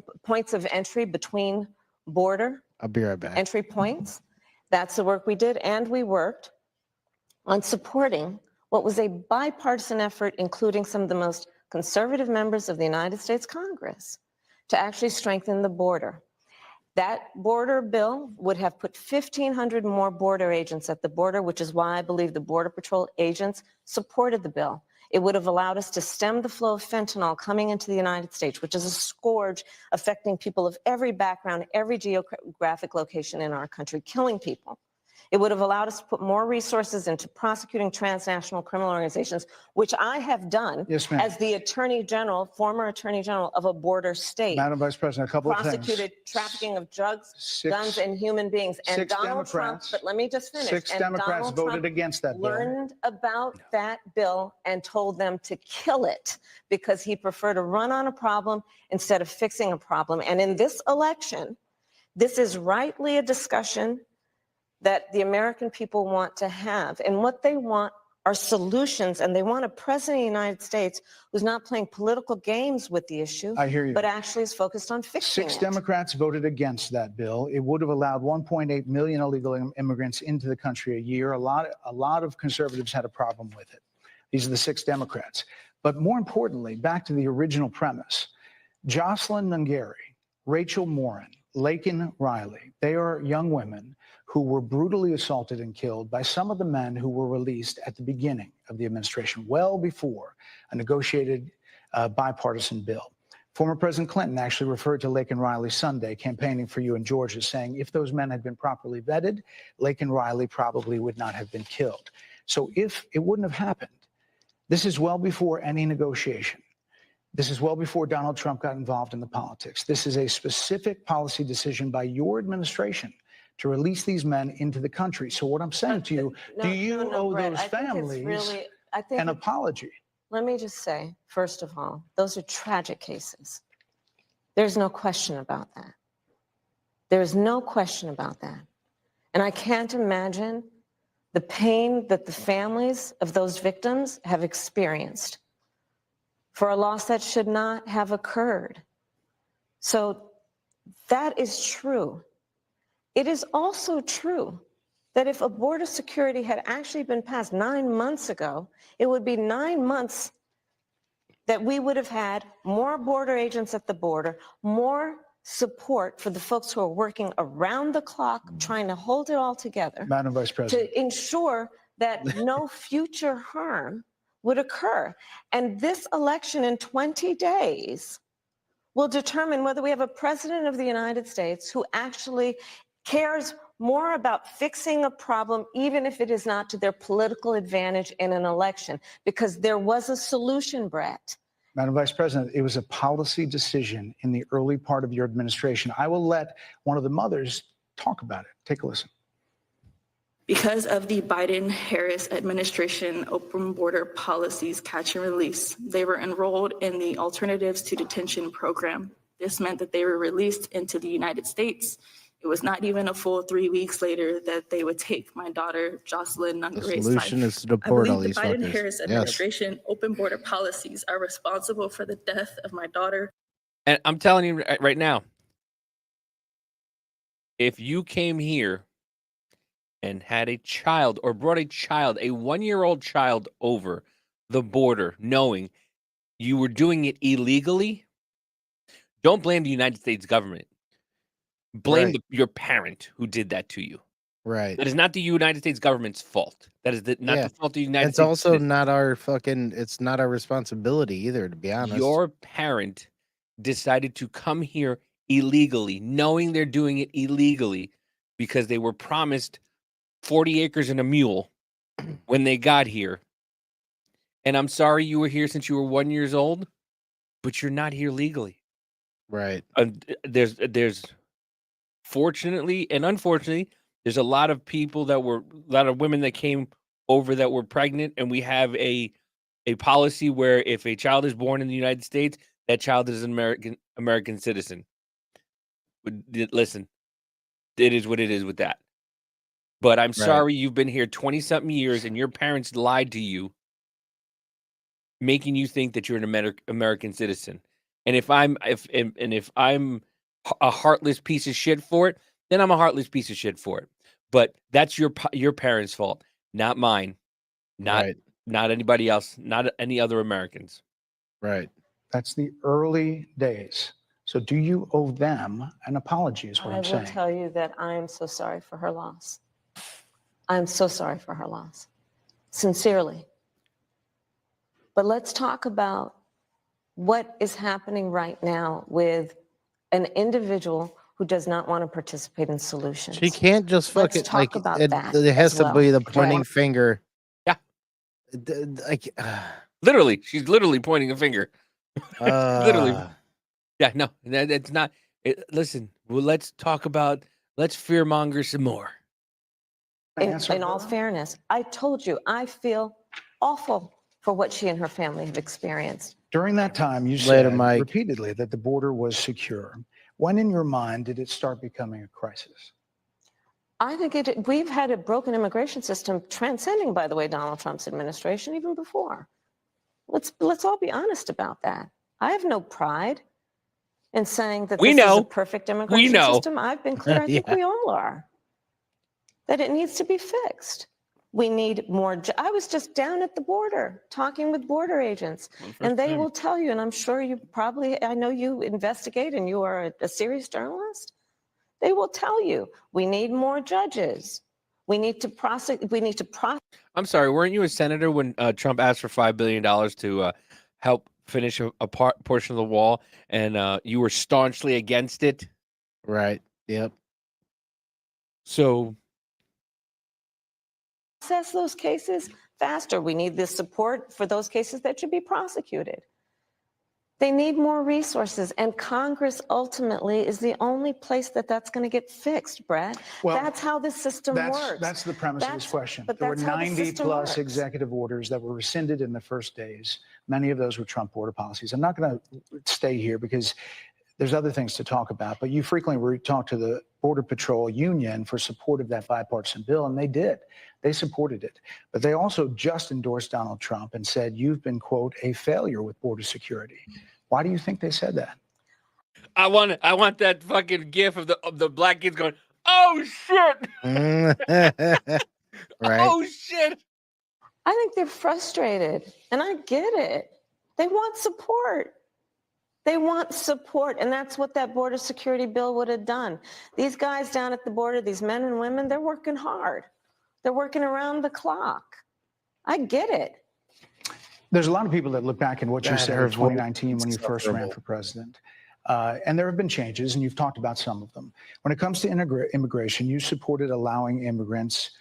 of entry between border I'll be right back. entry points. That's the work we did, and we worked on supporting what was a bipartisan effort, including some of the most conservative members of the United States Congress, to actually strengthen the border. That border bill would have put 1,500 more border agents at the border, which is why I believe the Border Patrol agents supported the bill. It would have allowed us to stem the flow of fentanyl coming into the United States, which is a scourge affecting people of every background, every geographic location in our country, killing people. It would have allowed us to put more resources into prosecuting transnational criminal organizations, which I have done Yes, ma'am. as the Attorney General, former Attorney General of a border state. Madam Vice President, a couple of things. Prosecuted trafficking of drugs, Six- guns, and human beings. And six Donald Trump, Democrats- but let me just finish. Six And Democrats Donald voted Trump against that bill. learned about that bill and told them to kill it because he preferred to run on a problem instead of fixing a problem. And in this election, this is rightly a discussion that the American people want to have. And what they want are solutions, and they want a president of the United States who's not playing political games with the issue, I hear you. but actually is focused on fixing Six it. Democrats voted against that bill. It would have allowed 1.8 million illegal immigrants into the country a year. A lot of conservatives had a problem with it. These are the six Democrats. But more importantly, back to the original premise, Jocelyn Nungari, Rachel Morin, Laken Riley, they are young women who were brutally assaulted and killed by some of the men who were released at the beginning of the administration, well before a negotiated bipartisan bill. Former President Clinton actually referred to Laken Riley Sunday campaigning for you in Georgia, saying if those men had been properly vetted, Laken Riley probably would not have been killed. So if it wouldn't have happened, this is well before any negotiation. This is well before Donald Trump got involved in the politics. This is a specific policy decision by your administration to release these men into the country. So what I'm saying to you, do you owe Brett, those I think it's families really, I think an apology? Let me just say, first of all, those are tragic cases. There's no question about that. There's no question about that. And I can't imagine the pain that the families of those victims have experienced for a loss that should not have occurred. So that is true. It is also true that if a border security had actually been passed 9 months ago, it would be 9 months that we would have had more border agents at the border, more support for the folks who are working around the clock, trying to hold it all together. Madam Vice President. To ensure that no future harm would occur. And this election in 20 days will determine whether we have a president of the United States who actually cares more about fixing a problem, even if it is not to their political advantage in an election, because there was a solution, Brett. Madam Vice President, it was a policy decision in the early part of your administration. I will let one of the mothers talk about it. Take a listen. Because of the Biden-Harris administration open border policies catch and release, they were enrolled in the Alternatives to Detention program. This meant that they were released into the United States. It was not even a full 3 weeks later that they would take my daughter, Jocelyn Nungari's life. The solution is to deport all these I believe the fuckers. Biden-Harris administration open border policies are responsible for the death of my daughter. And I'm telling you right now, if you came here and had a child or brought a child, a 1-year-old child over the border, knowing you were doing it illegally, don't blame the United States government. Blame Right. your parent who did that to you. Right. That is not the United States government's fault. That is not Yeah. the fault of the United It's States. also citizens. not our fucking, it's not our responsibility either, to be honest. Your parent decided to come here illegally, knowing they're doing it illegally because they were promised 40 acres and a mule when they got here. And I'm sorry you were here since you were 1 year old, but you're not here legally. Right. There's fortunately and unfortunately, there's a lot of people a lot of women that came over that were pregnant, and we have a policy where if a child is born in the United States, that child is an American citizen. Listen, it is what it is with that. But I'm sorry you've been here 20-something years and your parents lied to you, making you think that you're an American citizen. And if I'm a heartless piece of shit for it, then I'm a heartless piece of shit for it. But that's your parents' fault, not mine, not Right. not anybody else, not any other Americans. Right. That's the early days. So do you owe them an apology is what I I'm will saying. tell you that I am so sorry for her loss. I'm so sorry for her loss. Sincerely. But let's talk about what is happening right now with an individual who does not want to participate in solutions. She can't just Let's fucking talk about it, that it has as to well. be the Okay. pointing finger. Yeah. Like, Literally, she's literally pointing a finger. Literally. uh, Yeah, no, it's not. Listen, well, let's fearmonger some more. In all fairness, I told you, I feel awful for what she and her family have experienced. During that time, you Later, said Mike. repeatedly that the border was secure. When in your mind did it start becoming a crisis? I think we've had a broken immigration system transcending, by the way, Donald Trump's administration even before. Let's all be honest about that. I have no pride in saying that We this is know. a perfect We immigration know. system. I've been clear, I think Yeah. we all are, that it needs to be fixed. We need more. I was just down at the border talking with border agents, and they will tell you, and I'm sure you probably, I know you investigate and you are a serious journalist. They will tell you, we need more judges. We need to prosecute. I'm sorry, weren't you a senator when Trump asked for $5 billion to help finish a portion of the wall, and you were staunchly against it? right. Yep. So Process those cases faster. We need the support for those cases that should be prosecuted. They need more resources, and Congress ultimately is the only place that's going to get fixed, Brett. Well, that's how this system works. That's the premise of this question. But There were that's how the 90 system plus works. executive orders that were rescinded in the first days. Many of those were Trump border policies. I'm not going to stay here because there's other things to talk about, but you frequently talk to the Border Patrol Union for support of that bipartisan bill, and they did. They supported it. But they also just endorsed Donald Trump and said, you've been, quote, a failure with border security. Why do you think they said that? I want that fucking gif of the black kids going, "Oh shit!" Right. Oh shit! I think they're frustrated, and I get it. They want support. They want support, and that's what that border security bill would have done. These guys down at the border, these men and women, they're working hard. They're working around the clock. I get it. There's a lot of people that look back at what you God, said her in 2019 when you first ran insufferable. for president. And there have been changes, and you've talked about some of them. When it comes to immigration, you supported allowing immigrants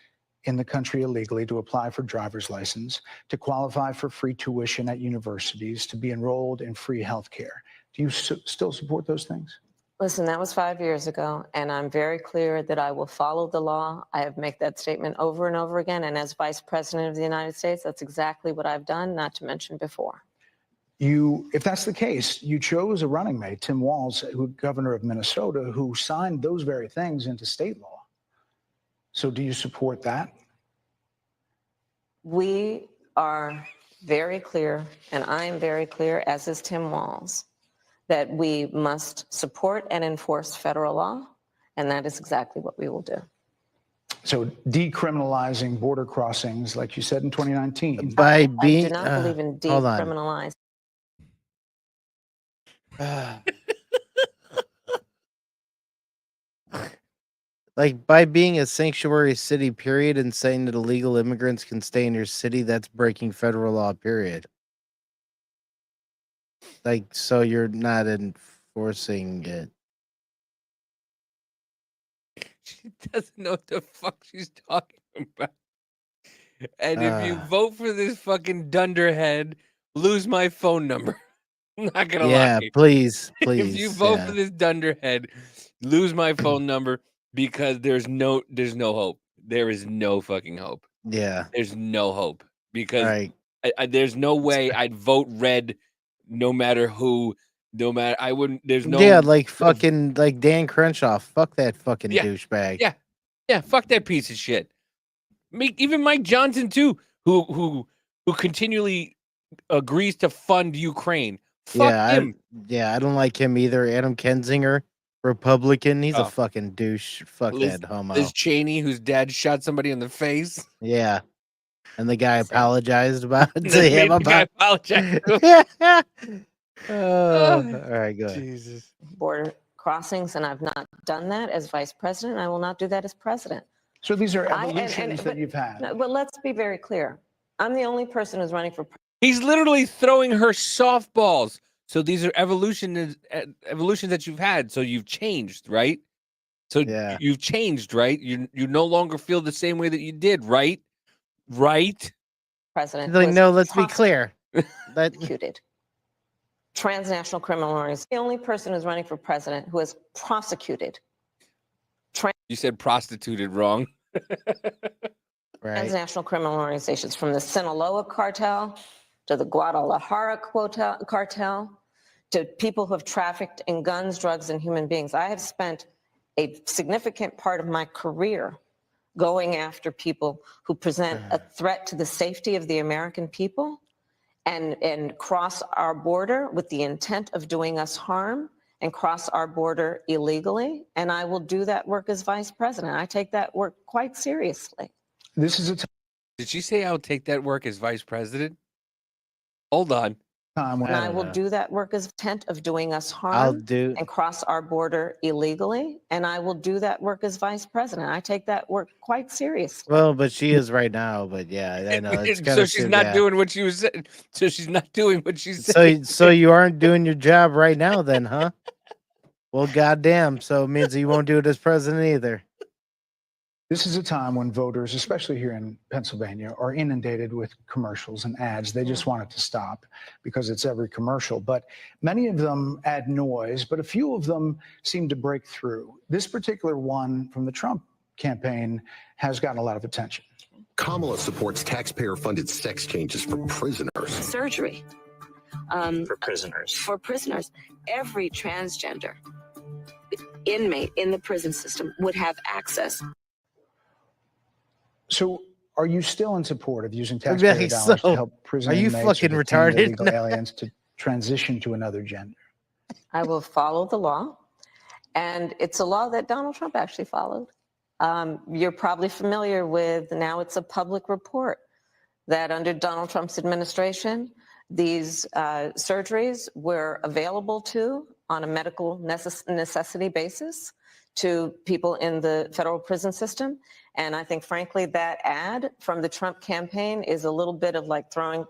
in the country illegally to apply for driver's license, to qualify for free tuition at universities, to be enrolled in free health care. Do you still support those things? Listen, that was 5 years ago, and I'm very clear that I will follow the law. I have made that statement over and over again, and as Vice President of the United States, that's exactly what I've done, not to mention before. If that's the case, you chose a running mate, Tim Walz, who governor of Minnesota, who signed those very things into state law. So do you support that? We are very clear, and I am very clear, as is Tim Walz, that we must support and enforce federal law, and that is exactly what we will do. So decriminalizing border crossings, like you said in 2019. By I being, do not believe in hold on. decriminalizing. Like by being a sanctuary city, period, and saying that illegal immigrants can stay in your city, that's breaking federal law, period. Like, so you're not enforcing it. She doesn't know what the fuck she's talking about. And if you vote for this fucking dunderhead, lose my phone number. I'm not gonna Yeah, lie. please, If please. you vote yeah. for this dunderhead, lose my phone number because there's no hope. There is no fucking hope. Yeah. There's no hope because Right. there's no way I'd vote red, no matter who, no matter I wouldn't. There's no Yeah, like fucking like Dan Crenshaw. Fuck that fucking Yeah. douchebag. yeah. Fuck that piece of shit. Even Mike Johnson too, who continually agrees to fund Ukraine. Fuck Yeah, him. I don't like him either. Adam Kenzinger. Republican. He's a Oh. fucking douche. Fuck Liz, that homo. Liz Cheney, whose dad shot somebody in the face. Yeah. And the guy apologized about it to They him made the guy about. apologize to him. Oh, all right, go ahead. Jesus. border crossings, and I've not done that as vice president. I will not do that as president. So these are I- and- evolutions that but- you've had. No, but let's be very clear. I'm the only person who's running for He's literally throwing her softballs. So these are evolutions that you've had. So you've changed, right? So Yeah. you've changed, right? You no longer feel the same way that you did, right? Right? president. He's like, was no, let's be clear. That Prosecuted. Transnational criminal organization. The only person who's running for president who is prosecuted. You said prostituted wrong. right. Transnational criminal organizations, from the Sinaloa cartel to the Guadalajara cartel to people who have trafficked in guns, drugs, and human beings. I have spent a significant part of my career going after people who present a threat to the safety of the American people and cross our border with the intent of doing us harm and cross our border illegally. And I will do that work as vice president. I take that work quite seriously. This is a Did she say I'll take that work as vice president? Hold on. time when And I don't will know. do that work as intent of doing us I'll harm do. and cross our border illegally. And I will do that work as vice president. I take that work quite seriously. Well, but she is right now. But yeah, I know it's kind So of. she's not doing what she was saying. So she's not doing what she said. So you aren't doing your job right now, then, huh? Well, goddamn. So it means you won't do it as president either. This is a time when voters, especially here in Pennsylvania, are inundated with commercials and ads. They just want it to stop because it's every commercial. But many of them add noise, but a few of them seem to break through. This particular one from the Trump campaign has gotten a lot of attention. Kamala supports taxpayer-funded sex changes for prisoners. Surgery for prisoners. for prisoners. Every transgender inmate in the prison system would have access. So are you still in support of using I'd be taxpayer like, dollars so, to help prison are you inmates fucking or detain retarded? illegal aliens to transition to another gender? I will follow the law. And it's a law that Donald Trump actually followed. You're probably familiar with, now it's a public report, that under Donald Trump's administration, these surgeries were available on a medical necessity basis to people in the federal prison system. And I think, frankly, that ad from the Trump campaign is a little bit of like throwing,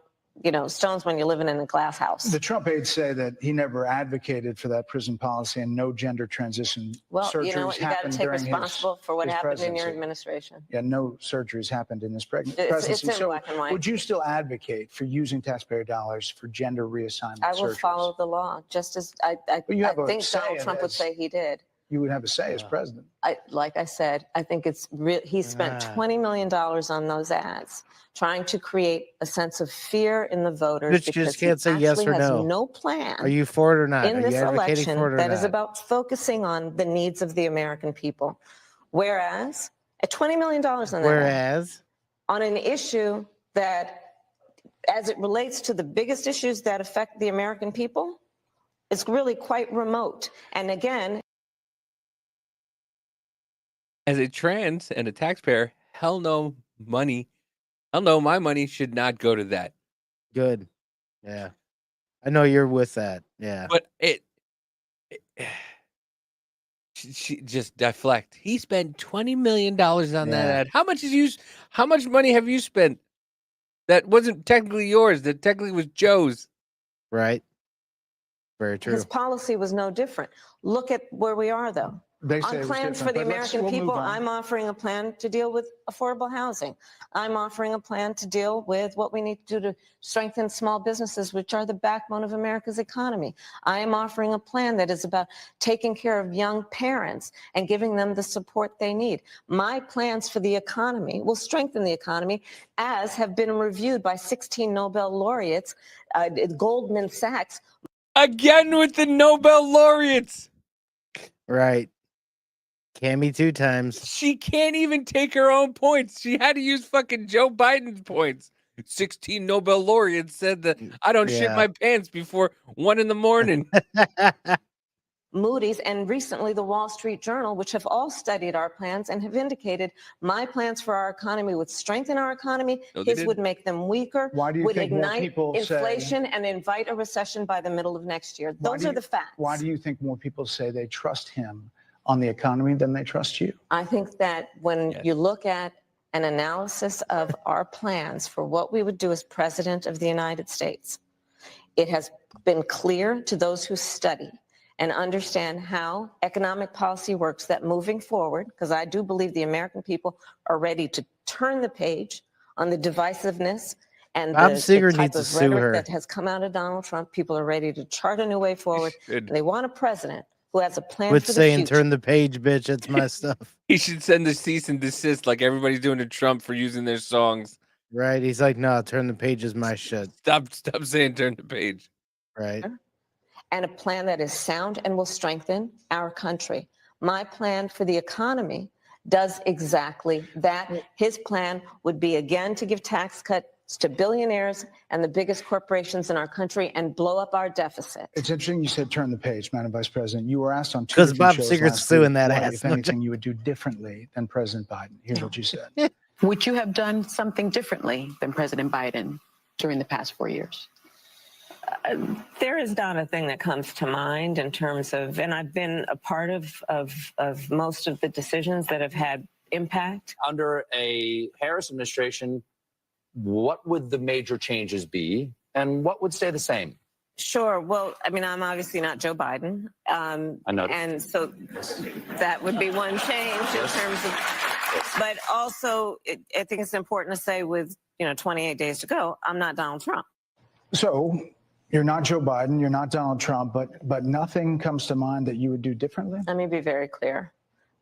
stones when you're living in a glass house. The Trump aides say that he never advocated for that prison policy and no gender transition Well, surgeries you know what? You got to happened take during responsible for what his happened in your presidency. administration. Yeah, no surgeries happened in his It's presidency. in So black and white. would you still advocate for using taxpayer dollars for gender reassignment I will surgeries? follow the law, just as I But you have a think say Donald in Trump would this. say he did. You would have a say as president. Like I said, I think it's he spent $20 million on those ads, trying to create a sense of fear in the voters But you because just can't he say yes actually or has no. no plan Are you for it or not? in Are you this advocating election for it or that not? is about focusing on the needs of the American people. Whereas at $20 million on that ad, Whereas, on an issue that, as it relates to the biggest issues that affect the American people, it's really quite remote. And again, As a trans and a taxpayer, hell no, my money should not go to that. good. Yeah. I know you're with that. Yeah. But she just deflect. He spent $20 million on that Yeah. ad. How much money have you spent that wasn't technically yours, that technically was Joe's? Right. Very true. his policy was no different. Look at where we are, though. They say On it was plans for different, the but let's- American we'll move people, on. I'm offering a plan to deal with affordable housing. I'm offering a plan to deal with what we need to do to strengthen small businesses, which are the backbone of America's economy. I am offering a plan that is about taking care of young parents and giving them the support they need. My plans for the economy will strengthen the economy, as have been reviewed by 16 Nobel laureates, Goldman Sachs. Again with the Nobel laureates. Right. Cammy 2 times. She can't even take her own points. She had to use fucking Joe Biden's points. 16 Nobel laureates said that I don't shit Yeah. my pants before 1 a.m. Moody's, and recently the Wall Street Journal, which have all studied our plans and have indicated my plans for our economy would strengthen our economy, No, they his would make them weaker, Why do you would think more ignite people inflation say, and invite a recession by the middle of next year. Those are the facts. Why do you think more people say they trust him on the economy than they trust you? I think that when you look at an analysis of our plans for what we would do as president of the United States, it has been clear to those who study and understand how economic policy works that moving forward, because I do believe the American people are ready to turn the page on the divisiveness and Bob the Seger type needs to of sue rhetoric her. that has come out of Donald Trump. People are ready to chart a new way forward. And they want a president who has a plan Quit for the saying future. turn the page, bitch. It's my stuff. He should send a cease and desist like everybody's doing to Trump for using their songs. Right? He's like, no, turn the page is my shit. Stop saying turn the page. Right. And a plan that is sound and will strengthen our country. My plan for the economy does exactly that. His plan would be, again, to give tax cuts to billionaires and the biggest corporations in our country and blow up our deficit. It's interesting you said turn the page, Madam Vice President. You were asked on two 'Cause different Bob shows Seger's last suing week that what, ass. if anything, you would do differently than President Biden. Here's what you said. Would you have done something differently than President Biden during the past 4 years? There is not a thing that comes to mind in terms of, and I've been a part of most of the decisions that have had impact. Under a Harris administration, what would the major changes be and what would stay the same? Sure. Well, I mean, I'm obviously not Joe Biden. I know. And so that would be one change in terms of, but also I think it's important to say with, 28 days to go, I'm not Donald Trump. So you're not Joe Biden, you're not Donald Trump, but nothing comes to mind that you would do differently? Let me be very clear.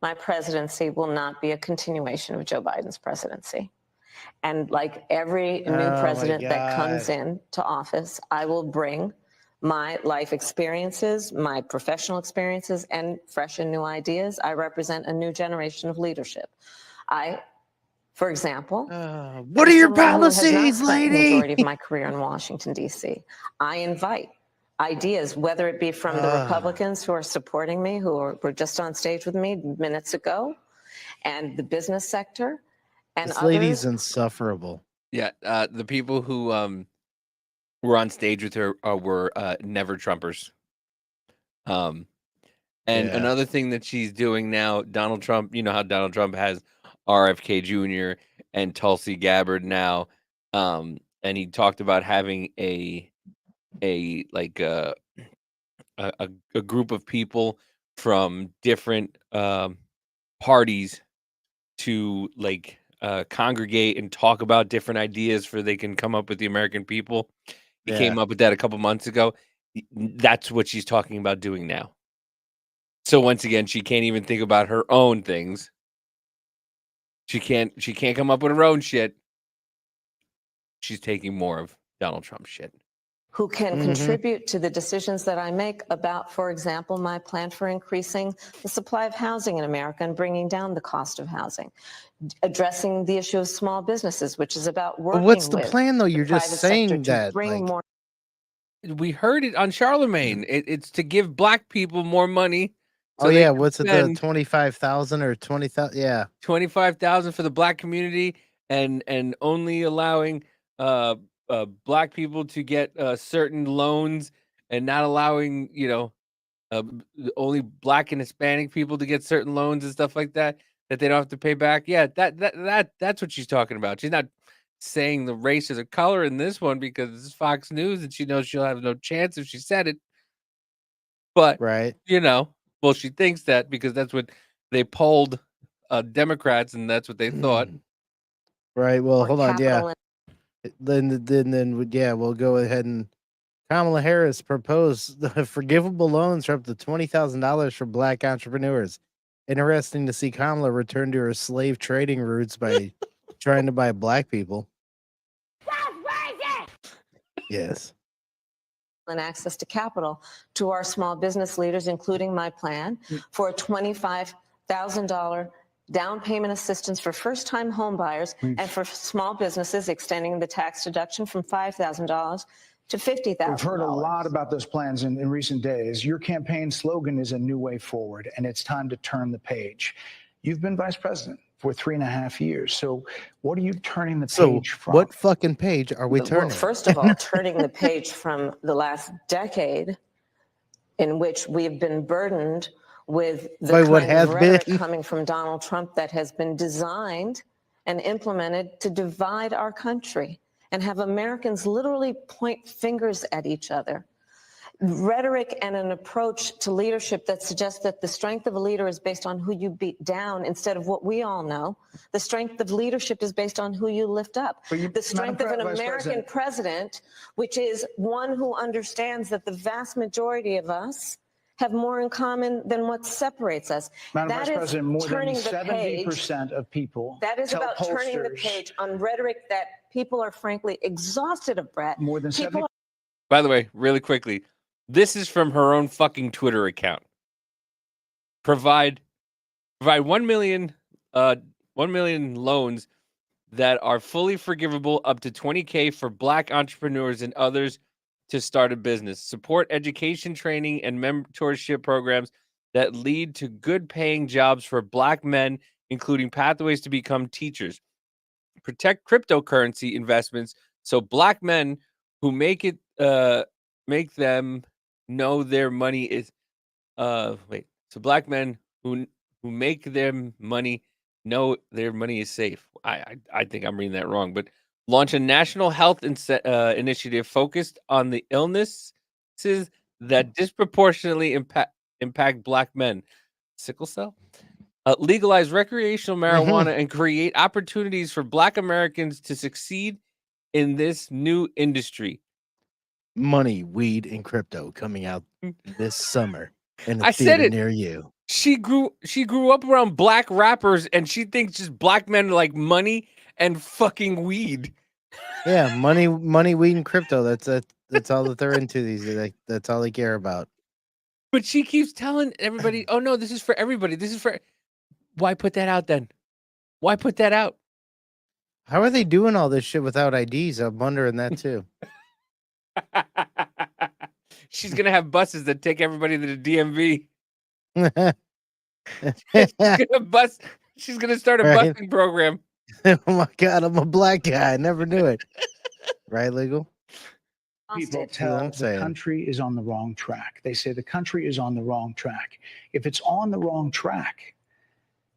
My presidency will not be a continuation of Joe Biden's presidency. And like every new president that comes into office, I will bring my life experiences, my professional experiences, and fresh and new ideas. I represent a new generation of leadership. For example, what are your someone who has not policies, spent the lady? majority of my career in Washington, D.C. I invite ideas, whether it be from the Republicans who are supporting me, who were just on stage with me minutes ago, and the business sector, and This others. lady's insufferable. Yeah, the people who were on stage with her were never Trumpers. And another thing that she's doing now, Donald Trump, you know how Donald Trump has RFK Jr. and Tulsi Gabbard now, and he talked about having a group of people from different parties to congregate and talk about different ideas for they can come up with the American people. He came up with that a couple months ago. That's what she's talking about doing now. So once again, she can't even think about her own things. She can't come up with her own shit. She's taking more of Donald Trump's shit. Who can contribute to the decisions that I make about, for example, my plan for increasing the supply of housing in America and bringing down the cost of housing, addressing the issue of small businesses, which is about working What's the with plan, though? You're the just private sector saying to that. bring more. We heard it on Charlemagne. It's to give black people more money. So they can what's it? The spend 25,000 or 20,000? Yeah, 25,000 for the black community, and only allowing black people to get certain loans, and not allowing only black and Hispanic people to get certain loans and stuff like that they don't have to pay back. Yeah, that's what she's talking about. She's not saying the race or the color in this one because this is Fox News and she knows she'll have no chance if she said it. But right. Well, she thinks that because that's what they polled Democrats, and that's what they thought. Right. Well, hold on. Yeah. capital Then we'll go ahead and Kamala Harris proposed the forgivable loans for up to $20,000 for black entrepreneurs. Interesting to see Kamala return to her slave trading roots by trying to buy black people. Yes. And access to capital to our small business leaders, including my plan for a $25,000 down payment assistance for first-time home buyers and for small businesses, extending the tax deduction from $5,000 to $50,000. We've heard a lot about those plans in recent days. Your campaign slogan is a new way forward, and it's time to turn the page. You've been vice president for 3.5 years. So what are you turning the page from? What fucking page are we turning? Well, first of all, turning the page from the last decade in which we've been burdened with the By what kind of has rhetoric been? coming from Donald Trump that has been designed and implemented to divide our country and have Americans literally point fingers at each other. Rhetoric and an approach to leadership that suggests that the strength of a leader is based on who you beat down instead of what we all know. The strength of leadership is based on who you lift up. The strength of an American president, which is one who understands that the vast majority of us have more in common than what separates us. Madam Vice President, more than 70% of people That is tell about turning the pollsters- page on rhetoric that people are frankly exhausted of, Brett. More than 70. By the way, really quickly, this is from her own fucking Twitter account. Provide 1 million loans that are fully forgivable up to $20K for Black entrepreneurs and others to start a business. Support education, training, and mentorship programs that lead to good paying jobs for Black men, including pathways to become teachers. Protect cryptocurrency investments so Black men who make them know their money is so Black men who make them money know their money is safe. I think I'm reading that wrong, but launch a national health initiative focused on the illnesses that disproportionately impact Black men. Sickle cell? Legalize recreational marijuana and create opportunities for Black Americans to succeed in this new industry. Money, weed, and crypto coming out this summer in a I said theater it. near you. She grew up around Black rappers, and she thinks just Black men like money and fucking weed. Yeah, money, weed, and crypto. That's all that they're into these days. That's all they care about. But she keeps telling everybody, "Oh no, this is for everybody. This is for." Why put that out then? Why put that out? How are they doing all this shit without IDs? I'm wondering that too. She's gonna have buses that take everybody to the DMV. She's gonna start a Right. busing program. Oh my God, I'm a Black guy. I never knew it. Right, legal? People That's what tell I'm the saying. country is on the wrong track. They say the country is on the wrong track. If it's on the wrong track,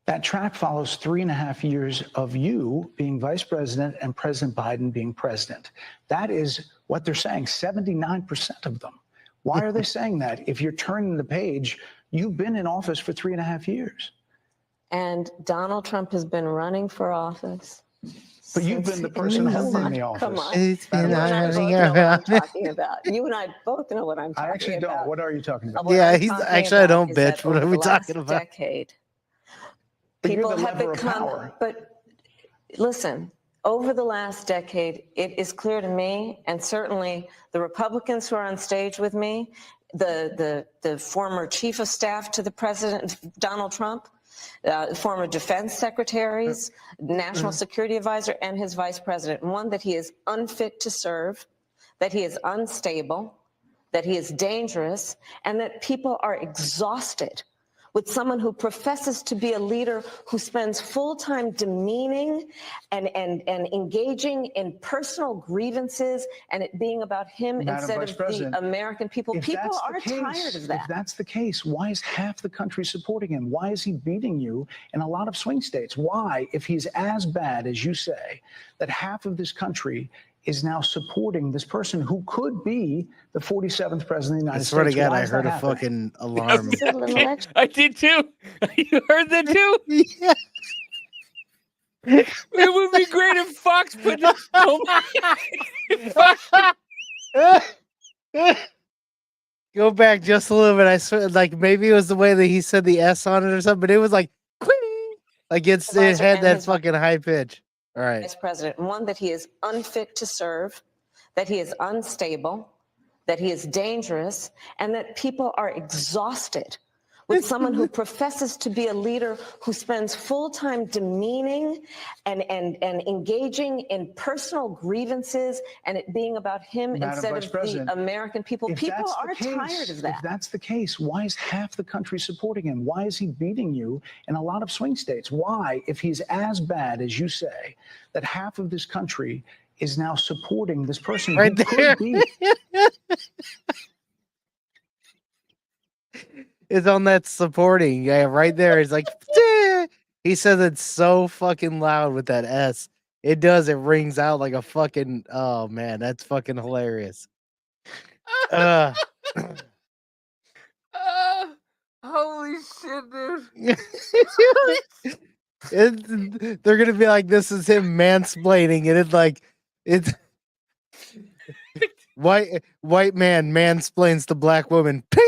that track follows 3.5 years of you being vice president and President Biden being president. That is what they're saying, 79% of them. Why are they saying that? If you're turning the page, you've been in office for 3.5 years. And Donald Trump has been running for office. But you've been the person holding the office. Come on. It's been You and I both running know what I'm around. talking about. You and I both know what I'm talking about. I actually don't. What are you talking about? What Yeah, I'm he's talking actually, I about don't, is bitch. that What over are we the talking last about? Decade, But you're people the have lever of become. power. But listen, over the last decade, it is clear to me, and certainly the Republicans who are on stage with me, the former chief of staff to the president, Donald Trump, former defense secretaries, national security advisor, and his vice president. One, that he is unfit to serve, that he is unstable, that he is dangerous, and that people are exhausted with someone who professes to be a leader who spends full time demeaning and engaging in personal grievances and it being about him Madam instead Vice of President, the American people. if People that's the are tired of that. If that's the case, why is half the country supporting him? Why is he beating you in a lot of swing states? Why, if he's as bad as you say, that half of this country is now supporting this person who could be the 47th president of the United I swear to States? God, Why I is that heard a happening? fucking alarm. I did too. You heard that too? Yeah. It would be great if Fox put this. Go back just a little bit. I swear, like maybe it was the way that he said the S on it or something, but it was like, "Quing!" Like it Advisor had and that his fucking high pitch. All right. Vice President, one, that he is unfit to serve, that he is unstable, that he is dangerous, and that people are exhausted with someone who professes to be a leader who spends full time demeaning and engaging in personal grievances and it being about him Madam instead Vice of President, the American people. if People that's the are tired case, of that. If that's the case, why is half the country supporting him? Why is he beating you in a lot of swing states? Why, if he's as bad as you say, that half of this country is now supporting this person Right who there. could be? It's on that supporting. Yeah, right there. It's like, "Duh." He says it so fucking loud with that S. It does. It rings out like a fucking. Oh man, that's fucking hilarious. Uh, Holy shit, dude. they're gonna be like, this is him mansplaining, and it's white man mansplains to black woman. Ping.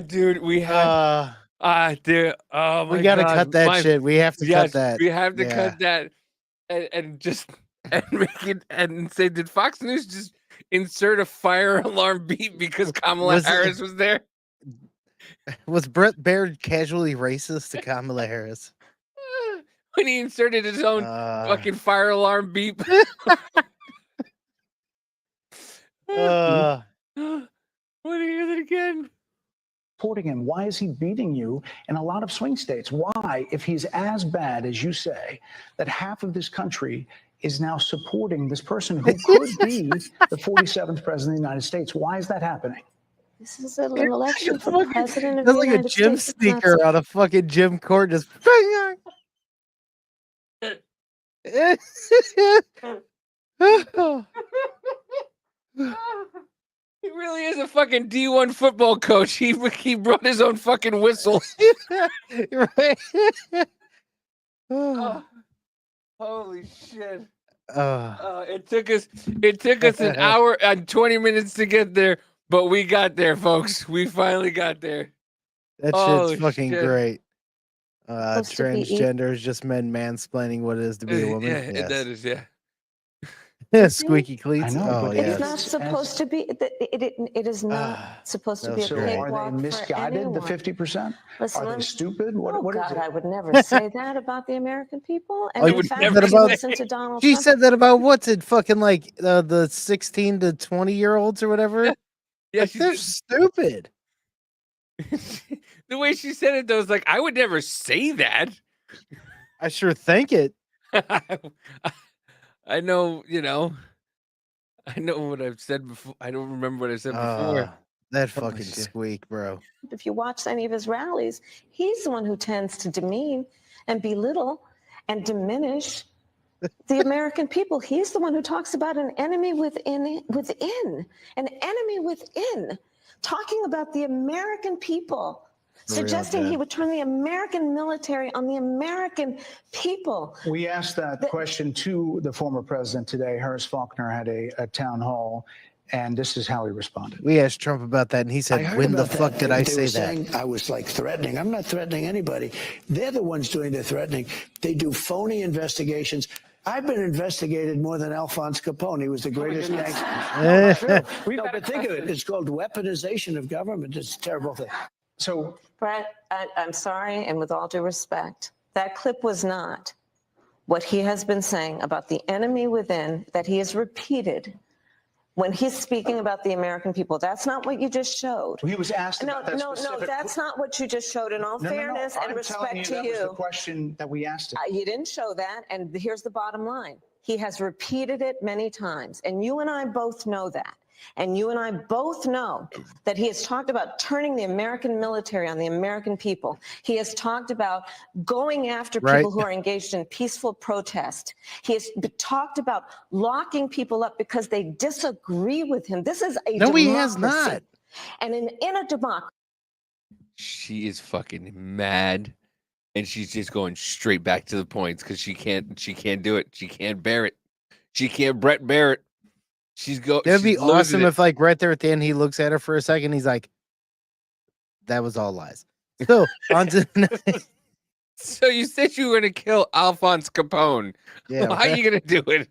Dude, we have. Dude. Oh my god. We gotta cut that shit. We have to cut that. We have to Yeah. cut that, and just and make it and say, did Fox News just insert a fire alarm beep because Kamala Harris was there? Was Brett Baird casually racist to Kamala Harris? When he inserted his own fucking fire alarm beep. Want to hear that again? Supporting him. Why is he beating you in a lot of swing states? Why, if he's as bad as you say, that half of this country is now supporting this person who could be the 47th president of the United States? Why is that happening? This is an election for president of That's the like United a gym States. It's not sneaker on a fucking gym court. Just. He really is a fucking D1 football coach. He brought his own fucking whistle. Right. Holy shit. It took us an hour and 20 minutes to get there, but we got there, folks. We finally got there. That Holy shit's fucking shit. great. Supposed to be Transgender is just men mansplaining what it is to be a woman. Yeah, that is, yeah. Squeaky cleats. I know, Oh but yeah. It's not supposed to be. It is not supposed to be a So great. are cakewalk they for misguided, the anyone. 50%? Listen, Are they stupid? What oh is God, it? I would never say that about the American people. And Oh, in you fact, said if that you about- listen to Donald She Trump, said that about what's it fucking like the 16 to 20-year-olds or whatever. Yeah, Like, they're stupid. The way she said it, though, was like, I would never say that. I sure think it. I know, I know what I've said before. I don't remember what I said before. That Oh, fucking shit. squeak, bro. if you watch any of his rallies, he's the one who tends to demean and belittle and diminish the American people. He's the one who talks about an enemy within, an enemy within, talking about the American people, For real, suggesting he Jen. would turn the American military on the American people. We asked that question to the former president today. Harris Faulkner had a town hall, and this is how he responded. We asked Trump about that, and he I said, heard when the about fuck that. did I They say were that? saying I was like threatening. I'm not threatening anybody. They're the ones doing the threatening. They do phony investigations. I've been investigated more than Alphonse Capone. He was the greatest gangster. No, it's true. No, but think of it. It's called weaponization of government. It's a terrible thing. So, Brett, I'm sorry, and with all due respect, that clip was not what he has been saying about the enemy within that he has repeated when he's speaking about the American people. That's not what you just showed. he was asked No, about that no, specific... that's not what you just showed. In all fairness and I'm telling respect you, to that was the you, question that we asked him. he didn't show that, and here's the bottom line. He has repeated it many times, and you and I both know that. And you and I both know that he has talked about turning the American military on the American people. He has talked about going after people who are engaged in peaceful protest. He has talked about locking people up because they disagree with him. This is a No, democracy. he has not. And in a democracy, She is fucking mad, and she's just going straight back to the points because she can't do it. She can't bear it. She can't bear it. It'd be awesome if, like, right there at the end, he looks at her for a second. He's like, that was all lies. So, on to the next. So you said you were going to kill Alphonse Capone. Yeah, How are you going to do it?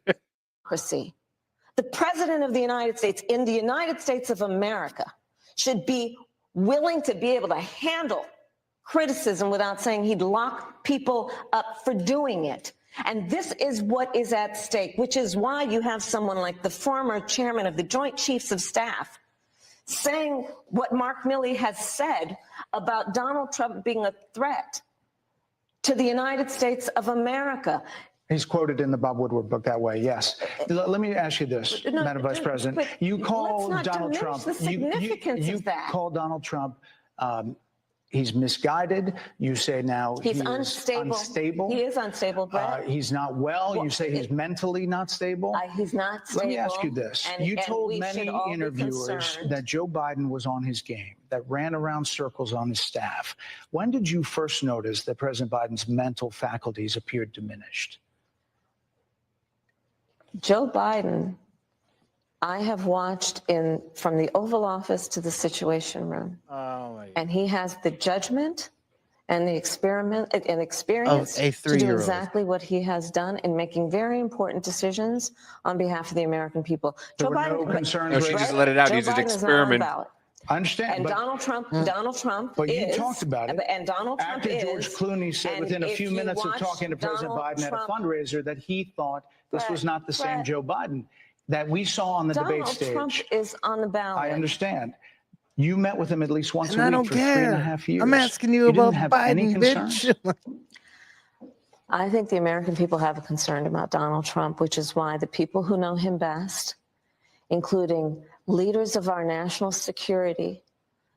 the president of the United States in the United States of America should be willing to be able to handle criticism without saying he'd lock people up for doing it. And this is what is at stake, which is why you have someone like the former chairman of the Joint Chiefs of Staff saying what Mark Milley has said about Donald Trump being a threat to the United States of America. He's quoted in the Bob Woodward book that way, yes. Let me ask you this, Madam Vice President. You call Donald Trump, you call Donald Trump, he's misguided. You say now he's unstable. He is unstable, Brett. He's not well. You say he's mentally not stable. He's not stable. Let me ask you this. You told many interviewers that Joe Biden was on his game, that ran around circles on his staff. When did you first notice that President Biden's mental faculties appeared diminished? Joe Biden, I have watched from the Oval Office to the Situation Room. And he has the judgment and the experience to do exactly what he has in making very important decisions on behalf of the American people. There were no concerns. No, she just let it out. He's an experiment. I understand. And Donald Trump but you talked about it. And Donald Trump After George Clooney said within a few minutes of talking to President Biden at a fundraiser that he thought this was not the same Joe Biden that we saw on the debate stage. Donald Trump is on the ballot. I understand. You met with him at least once a I week don't for care. 3.5 years. I'm asking you about have Biden, any bitch. I think the American people have a concern about Donald Trump, which is why the people who know him best, including leaders of our national security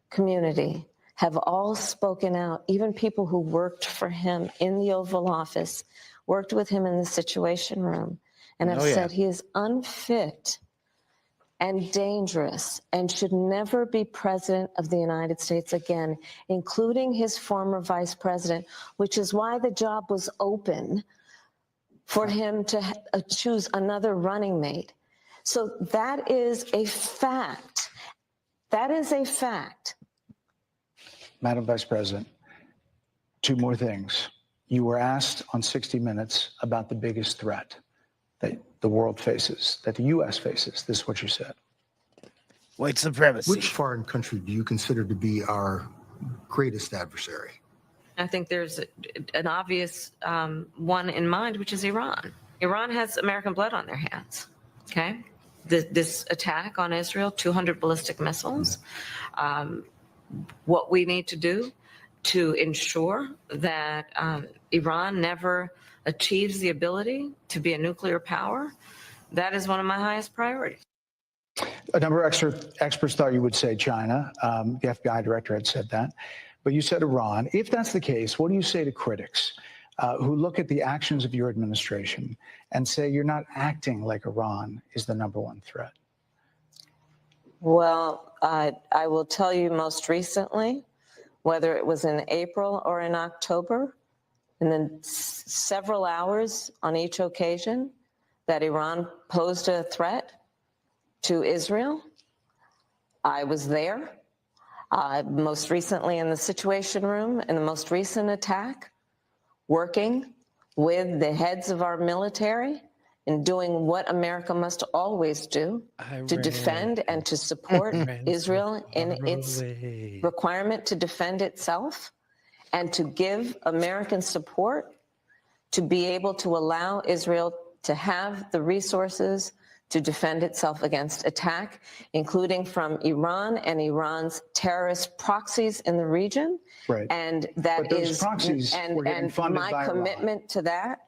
community, have all spoken out. Even people who worked for him in the Oval Office, worked with him in the Situation Room, and have said he is unfit and dangerous and should never be president of the United States again, including his former vice president, which is why the job was open for him to choose another running mate. So that is a fact. That is a fact. Madam Vice President, two more things. You were asked on 60 Minutes about the biggest threat that the world faces, that the U.S. faces. This is what you said. White supremacy. Which foreign country do you consider to be our greatest adversary? I think there's an obvious one in mind, which is Iran. Iran has American blood on their hands, okay? This attack on Israel, 200 ballistic missiles. What we need to do to ensure that Iran never achieves the ability to be a nuclear power, that is one of my highest priorities. A number of experts thought you would say China. The FBI director had said that. But you said Iran. If that's the case, what do you say to critics who look at the actions of your administration and say you're not acting like Iran is the #1 threat? Well, I will tell you most recently, whether it was in April or in October, and then several hours on each occasion that Iran posed a threat to Israel, I was there. Most recently in the Situation Room, in the most recent attack, working with the heads of our military and doing what America must always do to defend and to support Israel in its requirement to defend itself, and to give American support to be able to allow Israel to have the resources to defend itself against attack, including from Iran and Iran's terrorist proxies in the region. Right. And that But those is, proxies were getting funded by my Iran. commitment to that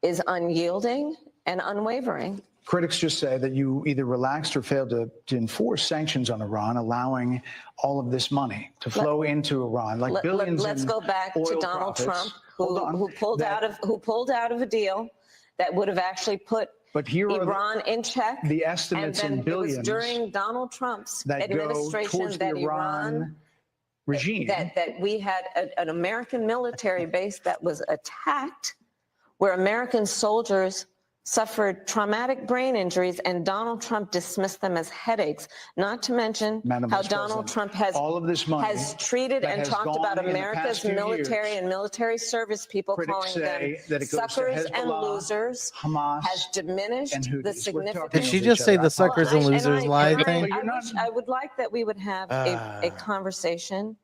is unyielding and unwavering. Critics just say that you either relaxed or failed to enforce sanctions on Iran, allowing all of this money to flow into Iran, like billions. Let's go back to Donald Trump, who pulled out of a deal that would have actually put Iran in check. The estimates in billions. It was during Donald Trump's that administration go towards that the Iran regime. That we had an American military base that was attacked, where American soldiers suffered traumatic brain injuries, and Donald Trump dismissed them as headaches, not to mention Madam how Vice Donald President, Trump has all of this money has treated that and has talked about gone in the America's past few military years, and military service people, critics calling them say that it goes to suckers and Hezbollah, losers, Hamas, has diminished and the Houthis. We're significance. talking Did she over just each say other. I the suckers and apologize. losers lie thing? I would like that we would have a Ah. conversation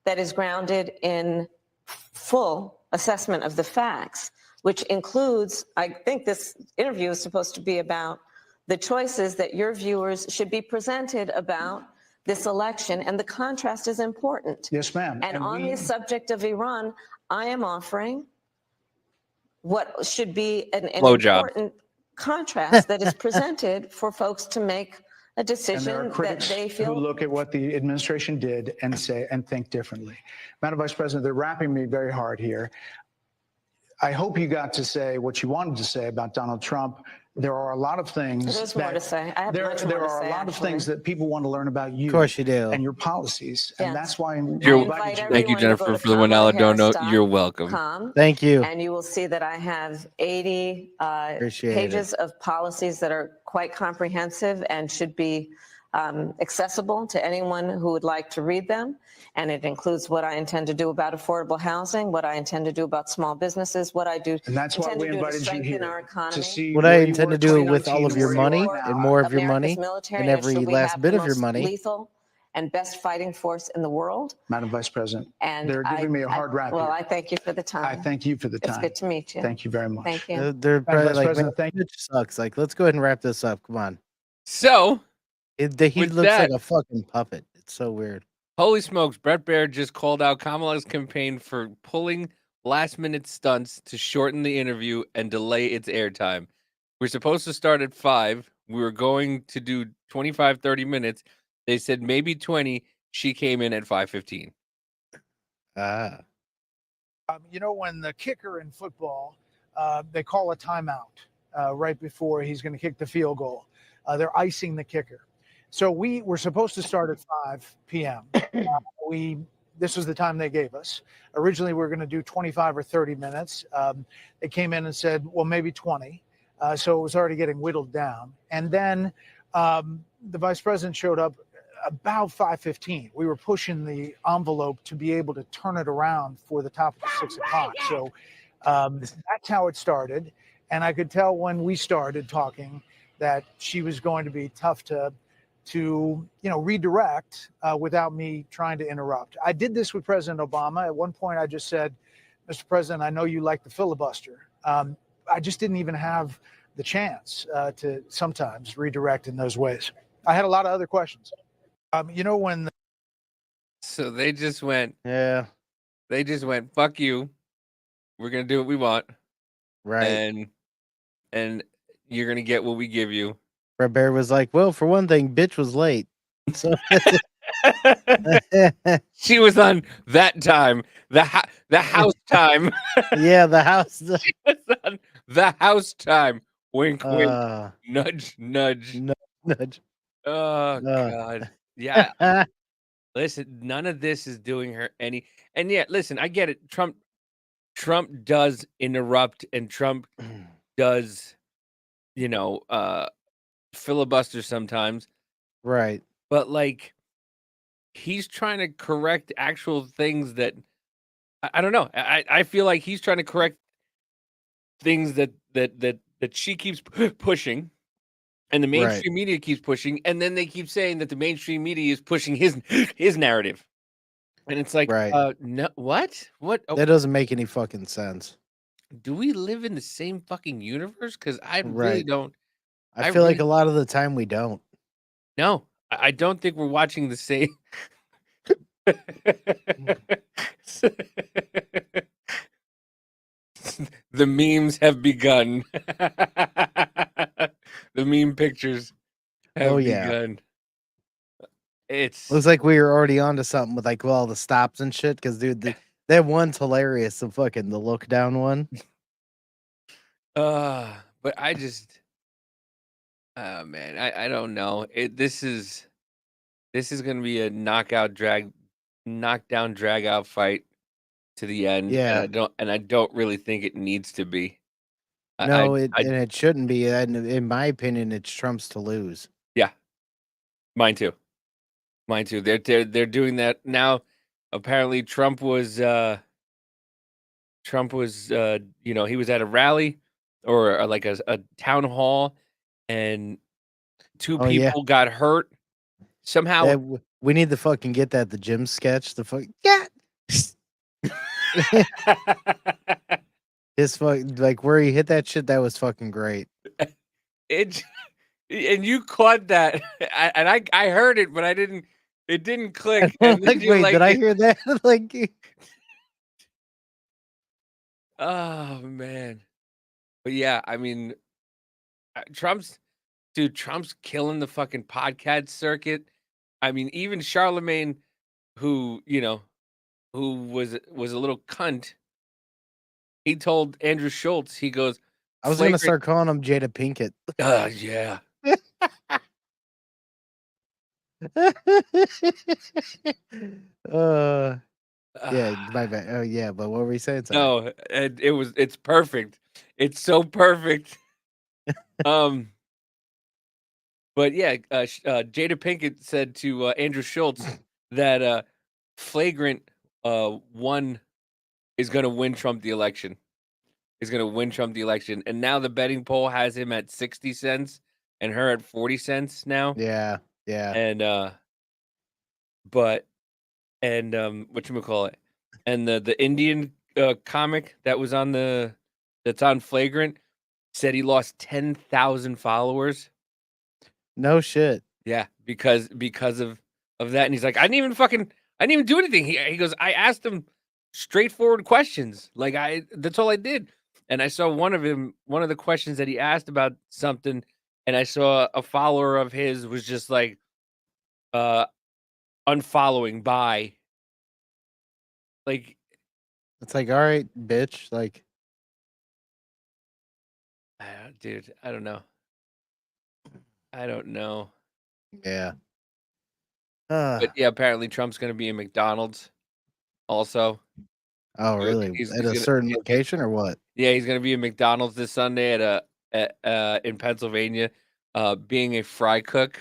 that is grounded in full assessment of the facts, which includes, I think this interview is supposed to be about the choices that your viewers should be presented about this election, and the contrast is important. Yes, ma'am. And on the subject of Iran, I am offering what should be an Blowjob. important contrast that is presented for folks to make a And there decision are that critics they who feel. look at what the administration did and say and think differently. Madam Vice President, they're wrapping me very hard here. I hope you got to say what you wanted to say about Donald Trump. There are a lot of things There's more to say. I have there much more to are say, a lot of actually. things that people want to learn about you. Of course you do. And your policies. Yes. And that's why You're- we invited you. Thank you, Jennifer, for the one dollar donut. You're welcome. Thank you. And you will see that I have 80 Appreciate pages of policies that are quite comprehensive and should be accessible to anyone who would like to read them. And it includes what I intend to do about affordable housing, what I intend to do about small businesses, what I do And that's why intend we to do to invited you strengthen here our economy. to see What I where you intend were to do with 2019 all of and your where you money are now. and more of your America's money military and and every ensure we last have bit the of your most money. lethal and best fighting force in the world. Madam Vice President, And they're giving me a hard rap Well, here. I thank you for the time. I thank you for the It's time. good to meet you. Thank you very much. Thank you. They're probably Vice like, President, man, bitch sucks. Like, let's go ahead and wrap this up. Come on. So, He with looks that, like a fucking puppet. It's so weird. holy smokes, Brett Baer just called out Kamala's campaign for pulling last-minute stunts to shorten the interview and delay its airtime. We're supposed to start at 5. We were going to do 25, 30 minutes. They said maybe 20. She came in at 5:15. Ah. You know, when the kicker in football, they call a timeout right before he's going to kick the field goal. They're icing the kicker. So we were supposed to start at 5 p.m. This was the time they gave us. Originally, we were going to do 25 or 30 minutes. They came in and said, well, maybe 20. So it was already getting whittled down. And then the vice president showed up about 5:15. We were pushing the envelope to be able to turn it around for the top of the 6 o'clock. So that's how it started. And I could tell when we started talking that she was going to be tough to redirect without me trying to interrupt. I did this with President Obama. At one point, I just said, Mr. President, I know you like the filibuster. I just didn't even have the chance to sometimes redirect in those ways. I had a lot of other questions. So they just went, yeah. They just went, fuck you. We're going to do what we want. Right. And you're going to get what we give you. Brett Baer was like, well, for one thing, bitch was late. So she was on that time, the house time. Yeah, the house. She was on the house time. Wink, wink. Nudge, nudge. Nudge. Oh, God. Yeah. Listen, none of this is doing her any. And yeah, listen, I get it. Trump does interrupt, and Trump does, filibuster sometimes. Right. But like, he's trying to correct actual things that I don't know. I feel like he's trying to correct things that she keeps pushing, and the mainstream media keeps pushing, and then they keep saying that the mainstream media is pushing his narrative, and it's like, no, what? Oh, that doesn't make any fucking sense. do we live in the same fucking universe? Because I really don't. I feel like a lot of the time we don't. No, I don't think we're watching the same. The memes have begun. The meme pictures have begun. It's looks like we were already onto something with like all the stops and shit. Because dude, that one's hilarious. The look down one. But I just, oh man, I don't know. This is gonna be a knockdown, drag out fight to the end. Yeah. And I don't really think it needs to be. No, and it shouldn't be. And in my opinion, it's Trump's to lose. Yeah, mine too. Mine too. They're doing that now. Apparently, Trump was he was at a rally or like a town hall, and two Oh yeah, people got hurt somehow. we need to fucking get that the Jim sketch. The fuck yeah. His like where he hit that shit. That was fucking great. And you caught that, and I heard it, but I didn't. It didn't click. And then Like, you're wait, like, did I hear that? Like, oh man. But yeah, I mean, Trump's killing the fucking podcast circuit. I mean, even Charlemagne, who was a little cunt. He told Andrew Schultz, he goes, I was gonna flagrant. start calling him Jada Pinkett. Yeah. Yeah, my bad. Oh yeah, but what were we saying? Sorry. No, it's perfect. It's so perfect. But yeah, Jada Pinkett said to Andrew Schultz that flagrant one is going to win Trump the election. Is going to win Trump the election, and now the betting poll has him at 60 cents and her at 40 cents now. Yeah. And whatchamacallit, and the Indian comic that was that's on Flagrant said he lost 10,000 followers. No shit. Yeah, because of that, and he's like, I didn't even do anything. He goes, I asked him straightforward questions, like that's all I did. And I saw one of the questions that he asked about something, and I saw a follower of his was just like, unfollowing by. Like, it's like, all right, bitch. Like, dude, I don't know. Yeah. But yeah, apparently Trump's going to be in McDonald's also. Oh, really? At a certain location or what? Yeah, he's going to be in McDonald's this Sunday in Pennsylvania, being a fry cook.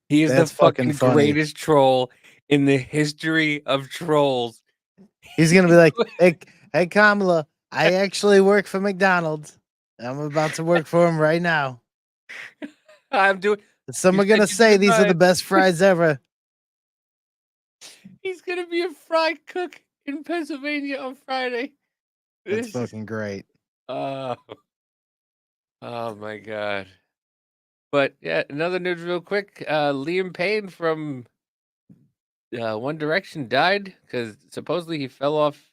He is That's the fucking funny. greatest troll in the history of trolls. He's gonna be like, hey, Kamala, I actually work for McDonald's. I'm about to work for him right now. I'm doing. Someone gonna say these are the best fries ever. He's gonna be a fry cook in Pennsylvania on Friday. That's fucking great. Oh my god. But yeah, another news real quick. Liam Payne from One Direction died because supposedly he fell off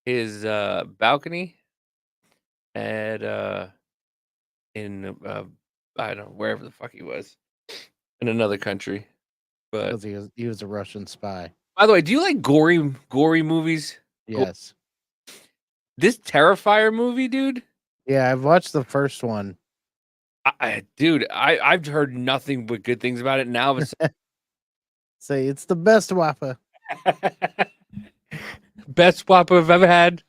his balcony at in I don't know, wherever the fuck he was, in another country. But he was a Russian spy. By the way, do you like gory movies? Yes. This Terrifier movie, dude. Yeah, I've watched the first one. I've heard nothing but good things about it. Now say it's the best Whopper. Best Whopper I've ever had.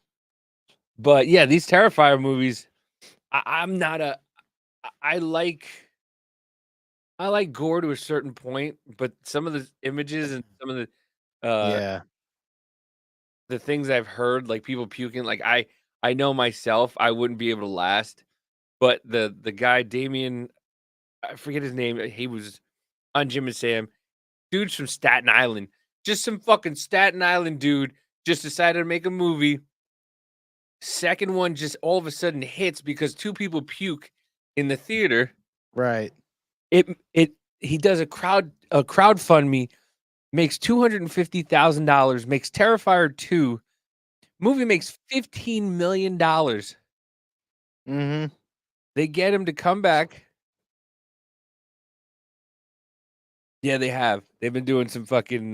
But yeah, these Terrifier movies, I like gore to a certain point, but some of the images and some of the the things I've heard, like people puking, like I know myself, I wouldn't be able to last. But the guy Damien, I forget his name, he was on Jim and Sam. Dude's from Staten Island. Just some fucking Staten Island dude just decided to make a movie. Second one just all of a sudden hits because two people puke in the theater. Right. He does a crowdfund, makes $250,000, makes Terrifier 2. Movie makes $15 million. Mm-hmm. They get him to come back. Yeah, they have. They've been doing some fucking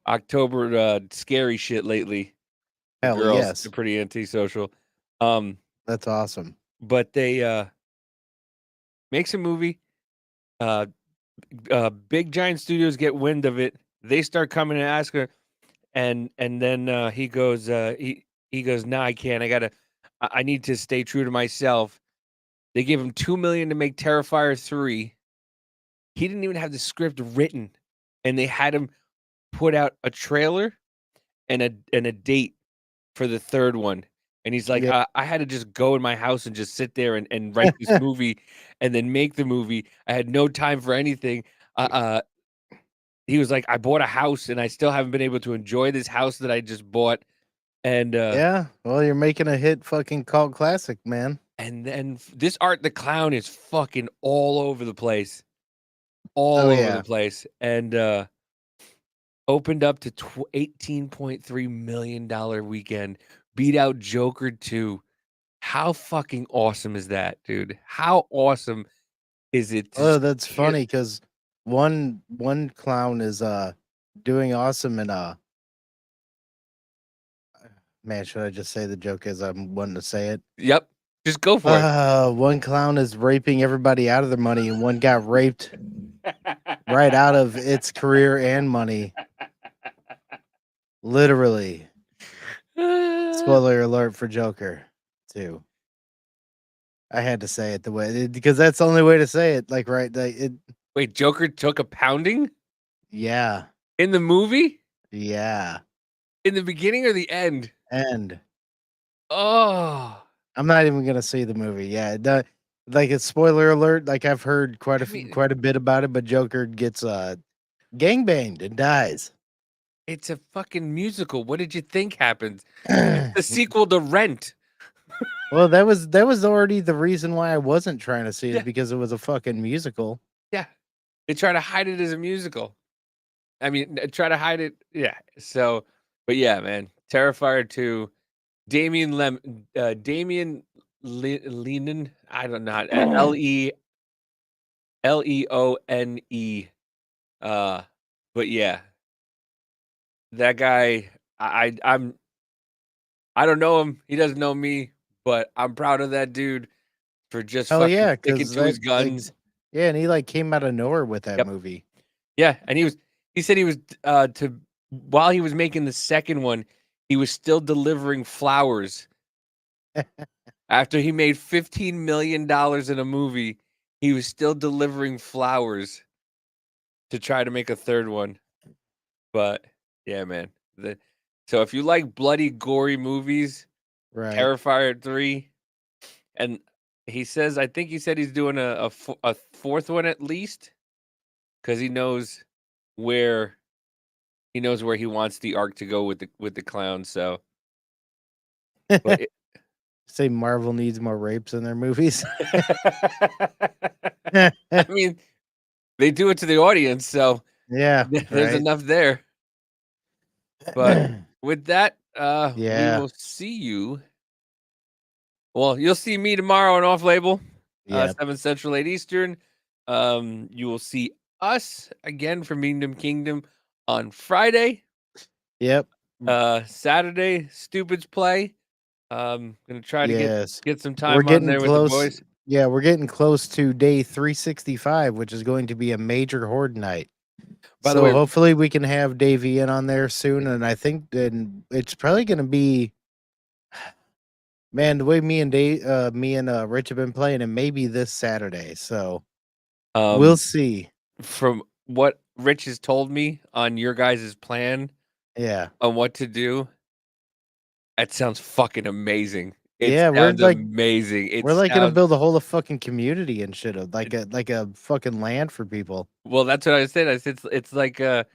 October scary shit lately. Hell Girls, yes. they're pretty antisocial. That's awesome. But they makes a movie. Big giant studios get wind of it. They start coming and ask her, and then he goes, he goes, no, I can't. I need to stay true to myself. They gave him $2 million to make Terrifier 3. He didn't even have the script written, and they had him put out a trailer and a date for the third one. And he's like, Yeah. I had to just go in my house and just sit there and write this movie and then make the movie. I had no time for anything. He was like, I bought a house and I still haven't been able to enjoy this house that I just bought. And Yeah. Well, you're making a hit fucking cult classic, man. and then this Art the Clown is fucking all over the place. All Oh, over yeah. the place. And opened up to $18.3 million weekend. Beat out Joker 2. How fucking awesome is that, dude? How awesome is it to Oh, that's hear? funny because one clown is doing awesome and man, should I just say the joke as I'm wanting to say it? Yep. Just go for it. One clown is raping everybody out of their money, and one got raped right out of its career and money. Literally. Spoiler alert for Joker, too. I had to say it the way because that's the only way to say it. Like, right? Wait, Joker took a pounding Yeah. in the movie? Yeah. In the beginning or the end? And Oh, I'm not even gonna see the movie. Yeah, like it's spoiler alert. Like I've heard quite a bit about it, but Joker gets gangbanged and dies. it's a fucking musical. What did you think happened? It's the sequel to Rent. Well, that was already the reason why I wasn't trying to see it Yeah. because it was a fucking musical. Yeah. They try to hide it as a musical. I mean, try to hide it. Yeah. So, but yeah, man. Terrifier 2. Damian Leonen. I don't know. Leone. But yeah. That guy, I don't know him. He doesn't know me, but I'm proud of that dude for just Oh fucking yeah, sticking because to his guns. yeah, and he like came out of nowhere with that Yep. movie. Yeah, and he said he was while he was making the second one, he was still delivering flowers. After he made $15 million in a movie, he was still delivering flowers to try to make a third one. But yeah, man. So if you like bloody, gory movies, Right. Terrifier 3, and he says, I think he said he's doing a fourth one at least, because he knows where he wants the arc to go with the clown. So, but Say Marvel needs more rapes in their movies. I mean, they do it to the audience, so Yeah, there's right. enough there. But with that, we Yeah. will see you. Well, you'll see me tomorrow on Off Label, Yep. 7 Central, 8 Eastern. You will see us again from Kingdom on Friday. Yep. Saturday, Stupids play. Gonna try to get some time We're on getting there close. with the boys. Yeah, we're getting close to day 365, which is going to be a major horde night. By so the way, hopefully we can have Dave Ian on there soon, and I think then it's probably going to be, man, the way me and Rich have been playing, and maybe this Saturday. So we'll see. From what Rich has told me on your guys' plan, Yeah, on what to do, that sounds fucking amazing. It yeah, we're sounds like amazing. we're like gonna build a whole fucking community and shit of like a fucking land for people. Well, that's what I said. I said it's like I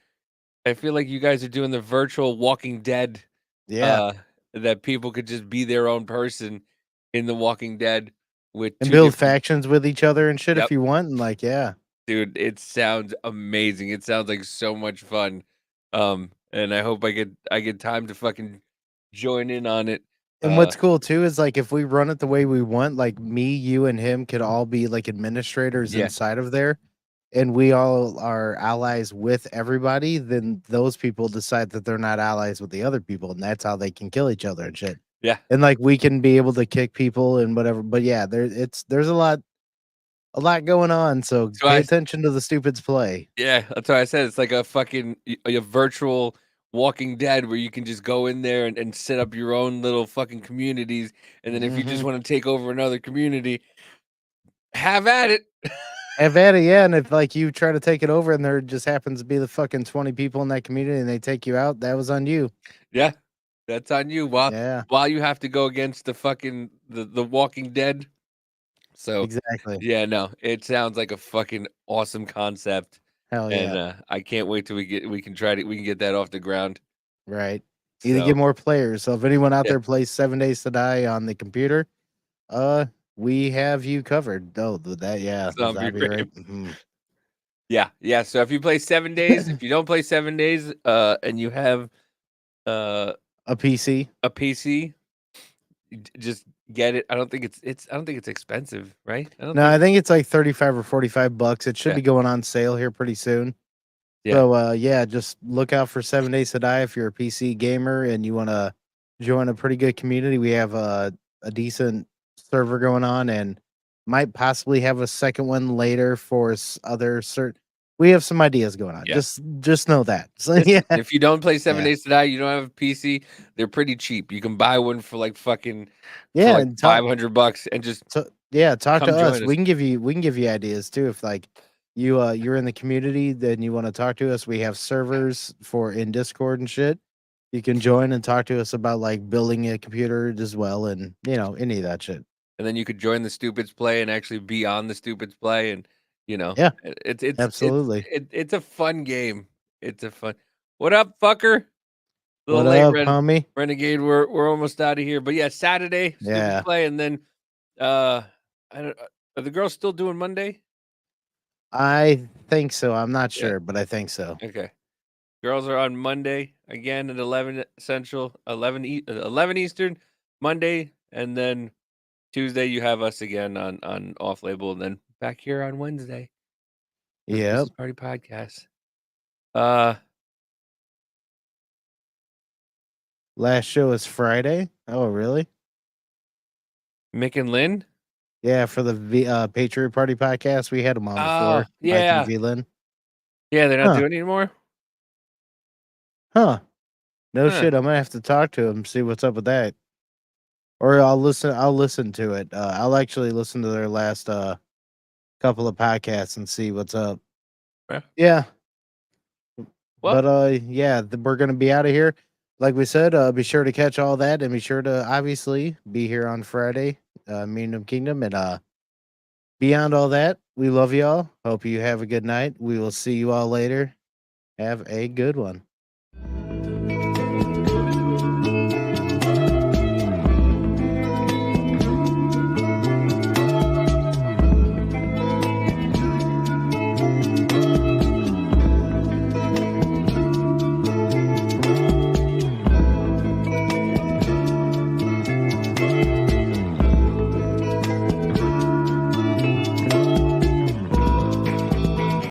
feel like you guys are doing the virtual Walking Dead. Yeah. That people could just be their own person in the Walking Dead with And two build different. factions with each other and shit Yep. if you want, and like yeah. Dude, it sounds amazing. It sounds like so much fun. And I hope I get time to fucking join in on it. And what's cool too is like if we run it the way we want, like me, you, and him could all be like administrators Yeah. inside of there, and we all are allies with everybody. Then those people decide that they're not allies with the other people, and that's how they can kill each other and shit. Yeah. And like we can be able to kick people and whatever. But yeah, there's a lot going on. So pay attention to the stupids play. Yeah, that's why I said it's like a fucking a virtual Walking Dead where you can just go in there and set up your own little fucking communities, and then if you just Mhm. want to take over another community, have at it. Have at it, yeah. And if like you try to take it over and there just happens to be the fucking 20 people in that community and they take you out, that was on you. Yeah, that's on you. Yeah. While you have to go against the fucking the Walking Dead. So Exactly. yeah, no, it sounds like a fucking awesome concept, Hell and yeah. I can't wait till we can get that off the ground. Right. Either So get more players. So if anyone out yeah, there plays 7 Days to Die on the computer, we have you covered. Oh, that yeah, the zombie zombie rape. rape. Yeah. So if you play 7 days, if you don't play 7 days, and you have uh A PC. a PC, just get it. I don't think it's expensive, right? I don't No, think I think it's like 35 or 45 bucks. It should yeah, be going on sale here pretty soon. yeah. So yeah, just look out for 7 Days to Die if you're a PC gamer and you want to join a pretty good community. We have a decent server going on and might possibly have a second one later for other certain. We have some ideas going on. Yeah. Just know that. So Listen, yeah, if you don't play 7 yeah, Days to Die, you don't have a PC, they're pretty cheap. You can buy one for like fucking for yeah, like and talk. $500 and just Yeah, talk to come us. join us. We can give you ideas too. If like you're in the community, then you want to talk to us. We have servers for in Discord and shit. You can join and talk to us about like building a computer as well, and any of that shit. And then you could join the Stupids Play and actually be on the Stupids Play, and Yeah, it's absolutely. it's a fun game. It's a fun. What up, fucker? A little What late, up, homie? Renegade. We're almost out of here, but yeah, Saturday Stupids Yeah, Play, and then uh, I don't. Are the girls still doing Monday? I think so. I'm not Yeah. sure, but I think so. Okay. Girls are on Monday again at 11 Central, 11 Eastern, Monday, and then Tuesday you have us again on off label, and then back here on Wednesday for the Yep. Business Party Podcast. Uh, Last show is Friday. Oh, really? Mick and Lynn. Yeah, for the Patriot Party podcast, we had them on Oh before. Mike and yeah, V Lynn. yeah. They're not Huh? doing it anymore. Huh? No Huh. shit. I'm gonna have to talk to him, see what's up with that. Or I'll listen. I'll listen to it. I'll actually listen to their last couple of podcasts and see what's up. Yeah. Yeah, Well, but yeah, we're gonna be out of here. Like we said, be sure to catch all that and be sure to obviously be here on Friday, Kingdom, and beyond all that, we love y'all. Hope you have a good night. We will see you all later. Have a good one.